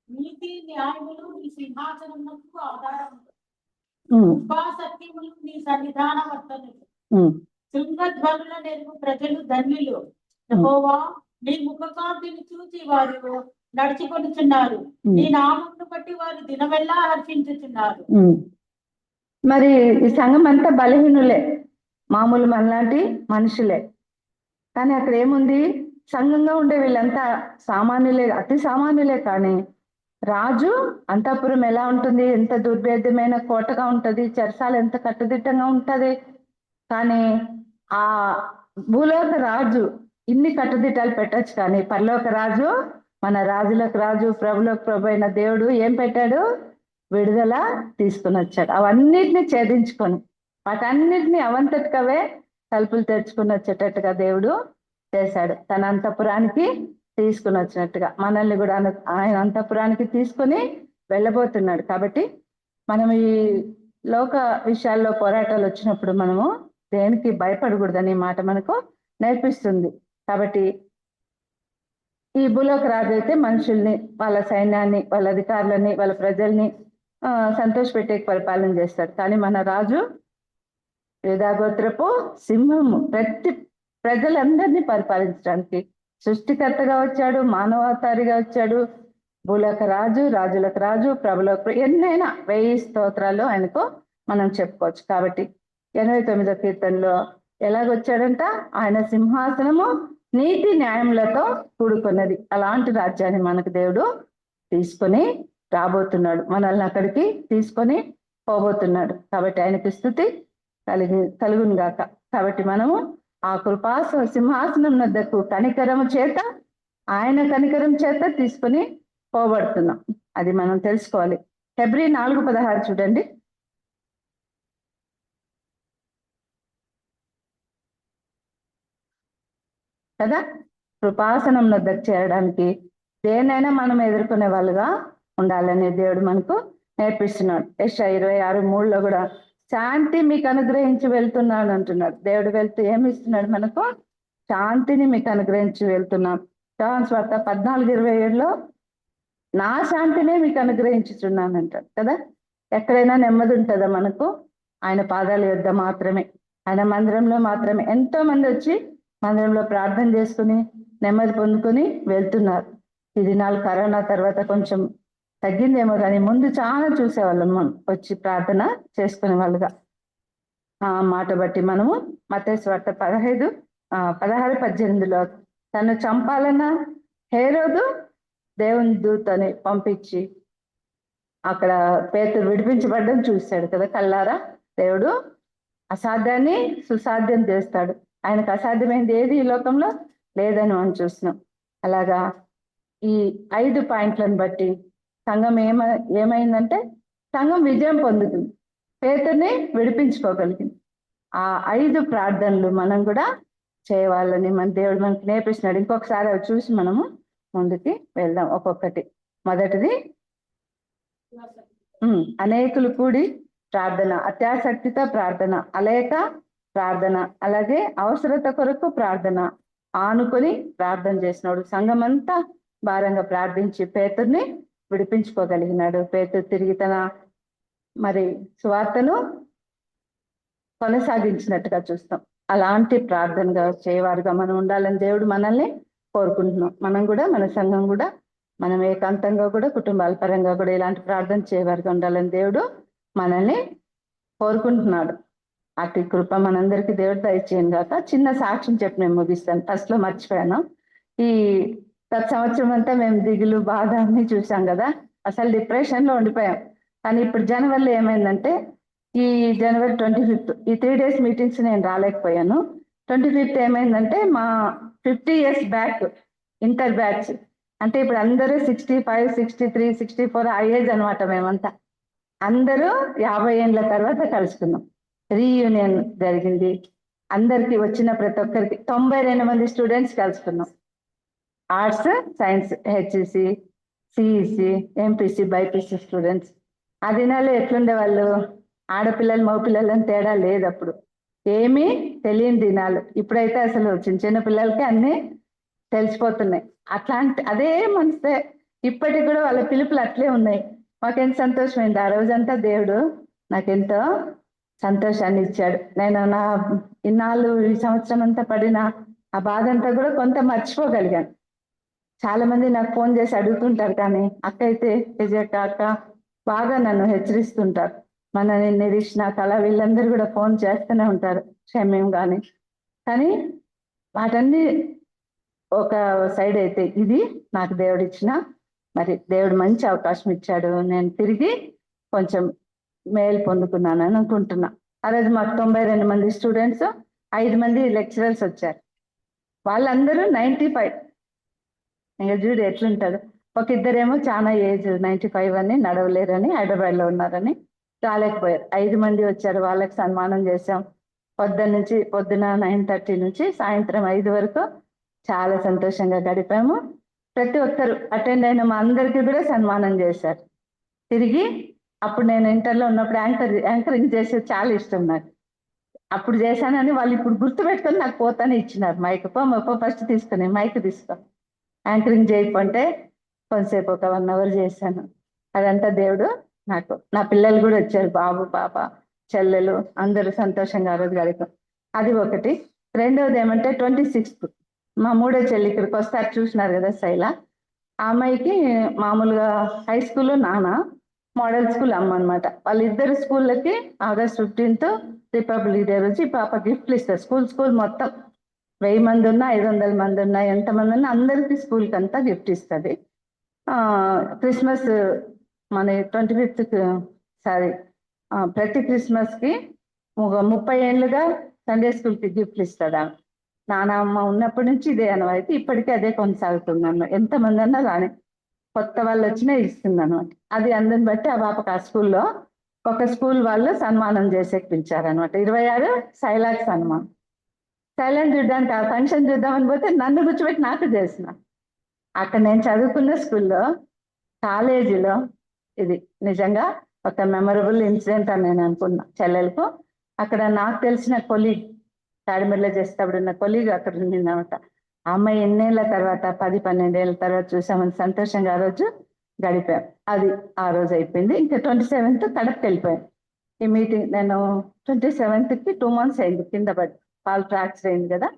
నీతి న్యాయములు నీ సింహాసనమునకు ఆధారము, సత్యములు నీ సన్నిధాన వర్తనలు. శృంగధ్వనుల నెరుగు ప్రజలు ధన్యులు. యెహోవా నీ ముఖకాంతిని చూచి వారు నడుచుకొనుచున్నారు. నీ నామమును బట్టి వారు దినమెల్లా హర్షించుచున్నారు. మరి ఈ సంఘం అంతా బలహీనులే, మామూలు మనలాంటి మనుషులే. కానీ అక్కడ ఏముంది? సంఘంగా ఉండే వీళ్ళంతా సామాన్యులే, అతి సామాన్యులే. కానీ రాజు అంతఃపురం ఎలా ఉంటుంది? ఎంత దుర్భేద్యమైన కోటగా ఉంటది, చెరసాలు ఎంత కట్టుదిట్టంగా ఉంటది. కానీ ఆ భూలోక రాజు ఇన్ని కట్టుదిట్టాలు పెట్టచ్చు, కానీ పరలోక రాజు, మన రాజులకు రాజు, ప్రభులకు ప్రభు అయిన దేవుడు ఏం పెట్టాడు? విడుదల తీసుకుని వచ్చాడు. అవన్నిటిని ఛేదించుకొని వాటన్నిటిని అవంతటికవే తలుపులు తెరుచుకుని వచ్చేటట్టుగా దేవుడు చేశాడు. తన అంతఃపురానికి తీసుకుని వచ్చినట్టుగా మనల్ని కూడా ఆయన అంతఃపురానికి తీసుకుని వెళ్ళబోతున్నాడు. కాబట్టి మనం ఈ లోక విషయాల్లో పోరాటాలు వచ్చినప్పుడు మనము దేనికి భయపడకూడదనే మాట మనకు నేర్పిస్తుంది. కాబట్టి ఈ భూలోక రాజు అయితే మనుషుల్ని, వాళ్ళ సైన్యాన్ని, వాళ్ళ అధికారులని, వాళ్ళ ప్రజల్ని సంతోషపెట్టే పరిపాలన చేస్తాడు. కానీ మన రాజు యూదాగోత్రపు సింహము, ప్రజలందరినీ పరిపాలించడానికి సృష్టికర్తగా వచ్చాడు, మానవావతారిగా వచ్చాడు. భూలోక రాజు, రాజులకు రాజు, ప్రభులకు ఎన్నైనా 1000 స్తోత్రాలు ఆయనకు మనం చెప్పుకోవచ్చు. కాబట్టి 89వ కీర్తనలో ఎలాగొచ్చాడంట, ఆయన సింహాసనము నీతి న్యాయములతో కూడుకున్నది. అలాంటి రాజ్యాన్ని మనకు దేవుడు తీసుకొని రాబోతున్నాడు, మనల్ని అక్కడికి తీసుకొని పోబోతున్నాడు. కాబట్టి ఆయనకి స్తుతి కలుగును గాక. కాబట్టి మనము ఆ సింహాసనం వద్దకు కనికరము చేత, ఆయన కనికరం చేత తీసుకొని పోబడుతున్నాం. అది మనం తెలుసుకోవాలి. హెబ్రీ 4:16 చూడండి. కదా, కృపాసనం వద్దకు చేరడానికి దేనైనా మనం ఎదుర్కొనే వాళ్ళుగా ఉండాలని దేవుడు మనకు నేర్పిస్తున్నాడు. యెషయా 26:3 కూడా శాంతి మీకు అనుగ్రహించి వెళ్తున్నాడు అంటున్నాడు. దేవుడు వెళ్తూ ఏమి ఇస్తున్నాడు మనకు? శాంతిని మీకు అనుగ్రహించి వెళ్తున్నాం. యోహాను సువార్త 14:27 నా శాంతినే మీకు అనుగ్రహించుచున్నాను అంటాడు కదా. ఎక్కడైనా నెమ్మది ఉంటుందా మనకు? ఆయన పాదాల యొద్ద మాత్రమే, ఆయన మందిరంలో మాత్రమే. ఎంతో మంది వచ్చి మందిరంలో ప్రార్థన చేసుకుని నెమ్మది పొందుకొని వెళ్తున్నారు. ఈ దినాలు కరోనా తర్వాత కొంచెం తగ్గిందేమో, కానీ ముందు చాలా చూసేవాళ్ళం మనం వచ్చి ప్రార్థన చేసుకునే వాళ్ళుగా. ఆ మాట బట్టి మనము మత్తయి సువార్త 16:18 తను చంపాలన్న హేరోదు దేవుని దూతని పంపించి అక్కడ పేతురు విడిపించబడ్డం చూశాడు కదా కల్లారా. దేవుడు అసాధ్యాన్ని సుసాధ్యం చేస్తాడు. ఆయనకు అసాధ్యమైంది ఏది ఈ లోకంలో లేదని మనం చూస్తున్నాం. అలాగా ఈ 5 పాయింట్లను బట్టి సంఘం ఏమైందంటే సంఘం విజయం పొందుతుంది, పేతుర్ని విడిపించుకోగలిగింది. ఆ 5 ప్రార్థనలు మనం కూడా చేయవాలని మన దేవుడు మనకు నేర్పిస్తున్నాడు. ఇంకొకసారి అవి చూసి మనము ముందుకి వెళ్దాం ఒక్కొక్కటి. మొదటిది అనేకులు కూడి ప్రార్థన, అత్యాసక్తితో ప్రార్థన, అలేక ప్రార్థన, అలాగే అవసరత కొరకు ప్రార్థన, ఆనుకొని ప్రార్థన చేసినాడు. సంఘం అంతా భారంగా ప్రార్థించి పేతుర్ని విడిపించుకోగలిగినాడు. పేతురు తిరిగి తన సువార్తను కొనసాగించినట్టుగా చూస్తాం. అలాంటి ప్రార్థనగా చేయవారుగా మనం ఉండాలని దేవుడు మనల్ని కోరుకుంటున్నాం. మనం కూడా, మన సంఘం కూడా, మనం ఏకాంతంగా కూడా, కుటుంబాల పరంగా కూడా ఇలాంటి ప్రార్థన చేయవారుగా ఉండాలని దేవుడు మనల్ని కోరుకుంటున్నాడు. అటు కృప మనందరికీ దేవుడు దయచేయను గాక. చిన్న సాక్ష్యం చెప్పి నేను ముగిస్తాను. ఫస్ట్ లో మర్చిపోయాను. ఈ గత సంవత్సరం అంతా మేము దిగులు, బాధ అన్ని చూసాం కదా, అసలు డిప్రెషన్ లో ఉండిపోయాం. కానీ ఇప్పుడు జనవరిలో ఏమైందంటే, ఈ జనవరి 25 ఈ 3 days మీటింగ్స్ నేను రాలేకపోయాను. 25 ఏమైందంటే మా 50 years బ్యాక్ ఇంటర్ బ్యాచ్, అంటే ఇప్పుడు అందరూ 65, 63, 64 ఆ ఏజ్ అనమాట. మేమంతా అందరూ 50 ఏళ్ళ తర్వాత కలుసుకున్నాం. రీయూనియన్ జరిగింది. అందరికి వచ్చిన ప్రతి ఒక్కరికి 92 మంది స్టూడెంట్స్ కలుసుకున్నాం. Arts, science, HEC, CEC, MPC, BiPC students. ఆ దినాల్లో ఎట్లుండే వాళ్ళు, ఆడపిల్లలు మగపిల్లలు అని తేడా లేదు. అప్పుడు ఏమీ తెలియని దినాలు. ఇప్పుడైతే అసలు చిన్న చిన్న పిల్లలకి అన్నీ తెలిసిపోతున్నాయి. అదే మనసే ఇప్పటికి కూడా వాళ్ళ పిలుపులు అట్లే ఉన్నాయి. మాకెంత సంతోషమైంది. ఆ రోజంతా దేవుడు నాకెంతో సంతోషాన్ని ఇచ్చాడు. నేను నా ఇన్నాళ్ళు ఈ సంవత్సరం అంతా పడిన ఆ బాధ అంతా కూడా కొంత మర్చిపోగలిగాను. చాలా మంది నాకు ఫోన్ చేసి అడుగుతుంటారు, కానీ అక్క అయితే విజయక్క అక్క బాగా నన్ను హెచ్చరిస్తుంటారు. మన నిరీక్షణ కళ వీళ్ళందరూ కూడా ఫోన్ చేస్తూనే ఉంటారు, క్షమ్యం కానీ వాటన్ని ఒక సైడ్ అయితే, ఇది నాకు దేవుడు ఇచ్చిన దేవుడు మంచి అవకాశం ఇచ్చాడు. నేను తిరిగి కొంచెం మేలు పొందుకున్నాను అని అనుకుంటున్నా. ఆ రోజు మాకు 92 మంది స్టూడెంట్స్, 5 మంది లెక్చరర్స్ వచ్చారు. వాళ్ళందరూ 95. ఇంకా చూడు ఎట్లుంటాడు. ఒక ఇద్దరేమో చాలా ఏజ్ 95 అని, నడవలేరని, హైదరాబాద్లో ఉన్నారని రాలేకపోయారు. 5 మంది వచ్చారు. వాళ్ళకి సన్మానం చేశాం. పొద్దున 9:30 నుంచి సాయంత్రం 5 వరకు చాలా సంతోషంగా గడిపాము. ప్రతి ఒక్కరు అటెండ్ అయిన మా అందరికీ కూడా సన్మానం చేశారు. తిరిగి అప్పుడు నేను ఇంటర్లో ఉన్నప్పుడు యాంకరింగ్ చేసేది చాలా ఇష్టం నాకు. అప్పుడు చేశానని వాళ్ళు ఇప్పుడు గుర్తుపెట్టుకొని నాకు పోతానే ఇచ్చినారు మైక్. ఫస్ట్ తీసుకుని మైక్ తీసుకో, యాంకరింగ్ చేయకుంటే కొంతసేపు ఒక 1 hour చేశాను. అదంతా దేవుడు నాకు. నా పిల్లలు కూడా వచ్చారు, బాబు పాప చెల్లెలు అందరూ సంతోషంగా ఆ రోజు గడిపాం. అది ఒకటి. రెండవది ఏమంటే 26th మా మూడో చెల్లి ఇక్కడికి వస్తారు, చూసినారు కదా శైల. ఆ అమ్మాయికి మామూలుగా హై స్కూల్లో నాన్న, మోడల్ స్కూల్ అమ్మ అనమాట. వాళ్ళిద్దరు స్కూళ్ళకి August 15th రిపబ్లిక్ డే రోజు ఈ పాప గిఫ్ట్లు ఇస్తారు. స్కూల్ మొత్తం 1000 మంది ఉన్నా 500 మంది ఉన్నా ఎంతమంది ఉన్నా అందరికీ స్కూల్కి అంతా గిఫ్ట్ ఇస్తుంది. క్రిస్మస్ మన 25th సారీ ప్రతి క్రిస్మస్కి 30 ఏళ్ళుగా సండే స్కూల్కి గిఫ్ట్లు ఇస్తుంది ఆమె. నానమ్మ ఉన్నప్పటి నుంచి ఇదే అనవాయితీ, ఇప్పటికీ అదే కొనసాగుతుంది అన్న. ఎంతమంది అన్నా రాని కొత్త వాళ్ళు వచ్చినా ఇస్తుంది అనమాట. అది అందరిని బట్టి ఆ పాపకు ఆ స్కూల్లో ఒక స్కూల్ వాళ్ళు సన్మానం చేసేకి పిలిచారనమాట. 26 శైలాకి సన్మానం. శైలాన్ని చూడడానికి ఆ ఫంక్షన్ చూద్దామని పోతే నన్ను కూర్చోబెట్టి నాకు చేసిన. అక్కడ నేను చదువుకున్న స్కూల్లో కాలేజీలో ఇది నిజంగా ఒక మెమరబుల్ ఇన్సిడెంట్ అని నేను అనుకున్నా. చెల్లెలకు అక్కడ నాకు తెలిసిన కొలీగ్, తాడిమిర్లో చేసేటప్పుడు ఉన్న కొలీగ్ అక్కడ ఉండిందనమాట. ఆ అమ్మాయి ఎన్నేళ్ల తర్వాత 10-12 ఏళ్ళ తర్వాత చూసామని సంతోషంగా ఆ రోజు గడిపాం. అది ఆ రోజు అయిపోయింది. ఇంకా 27th కడపకి వెళ్ళిపోయాం. ఈ మీటింగ్ నేను 27th 2 months అయింది కింద పడి, పాలు ఫ్రాక్చర్ అయింది కదా,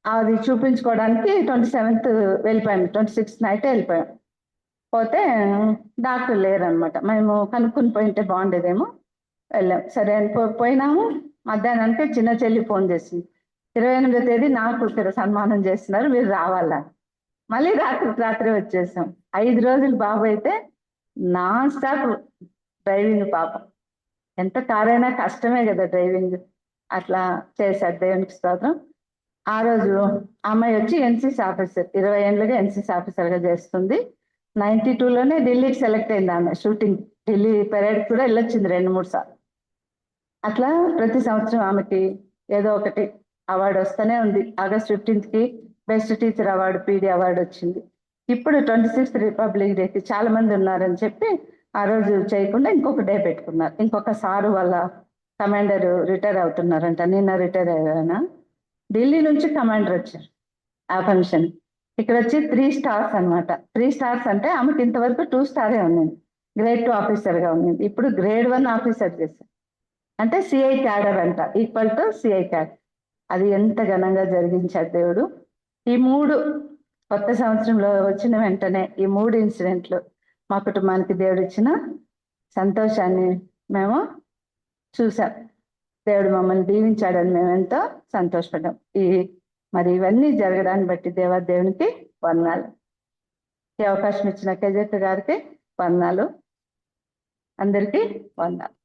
అది చూపించుకోవడానికి 27th వెళ్ళిపోయాం. 26th నైట్ వెళ్ళిపోయాం. పోతే డాక్టర్ లేరనమాట. మేము కనుక్కుని పోయింటే బాగుండేదేమో, వెళ్ళాం. సరే అని పోయినాము. మధ్యాహ్నానికి చిన్న చెల్లి ఫోన్ చేసింది, 28వ తేదీ నాకు ఇక్కడ సన్మానం చేస్తున్నారు, మీరు రావాలా. మళ్ళీ రాత్రి వచ్చేసాం. 5 రోజులు బాబు అయితే నాన్ స్టాప్ డ్రైవింగ్. పాపం ఎంత కారైనా కష్టమే కదా డ్రైవింగ్. అట్లా చేశారు, దేవునికి స్తోత్రం. ఆ రోజు అమ్మాయి వచ్చి ఎన్సీసీ ఆఫీసర్, 20 ఏళ్ళుగా ఎన్సీసీ ఆఫీసర్గా చేస్తుంది. 92లోనే ఢిల్లీకి సెలెక్ట్ అయింది ఆమె. షూటింగ్ ఢిల్లీ పెరేడ్ కూడా వెళ్ళొచ్చింది 2-3 సార్లు. అట్లా ప్రతి సంవత్సరం ఆమెకి ఏదో ఒకటి అవార్డు వస్తూనే ఉంది. August 15th best teacher award, PD award వచ్చింది. ఇప్పుడు 26th రిపబ్లిక్ డేకి చాలా మంది ఉన్నారని చెప్పి ఆ రోజు చేయకుండా ఇంకొక డే పెట్టుకున్నారు. ఇంకొక సారు వాళ్ళ కమాండర్ రిటైర్ అవుతున్నారంట, నిన్న రిటైర్ అయ్యారన. ఢిల్లీ నుంచి కమాండర్ వచ్చారు ఆ ఫంక్షన్. ఇక్కడ వచ్చి 3 stars అనమాట. 3 stars అంటే ఆమెకి ఇంతవరకు 2 star ఉంది, గ్రేడ్ 2 ఆఫీసర్గా ఉంది. ఇప్పుడు గ్రేడ్ 1 ఆఫీసర్ చేశారు. అంటే సిఐ క్యాడర్ అంట, ఈక్వల్ టు సిఐ క్యాడర్. అది ఎంత ఘనంగా జరిగించాడు దేవుడు. ఈ 3 కొత్త సంవత్సరంలో వచ్చిన వెంటనే ఈ 3 ఇన్సిడెంట్లు మా కుటుంబానికి దేవుడు ఇచ్చిన సంతోషాన్ని మేము చూసాం. దేవుడు మమ్మల్ని దీవించాడని మేము ఎంతో సంతోషపడ్డాం. మరి ఇవన్నీ జరగడాన్ని బట్టి దేవునికి వందనాలు. ఈ అవకాశం ఇచ్చిన కేజెట్ గారికి వందనాలు. అందరికీ వందనాలు.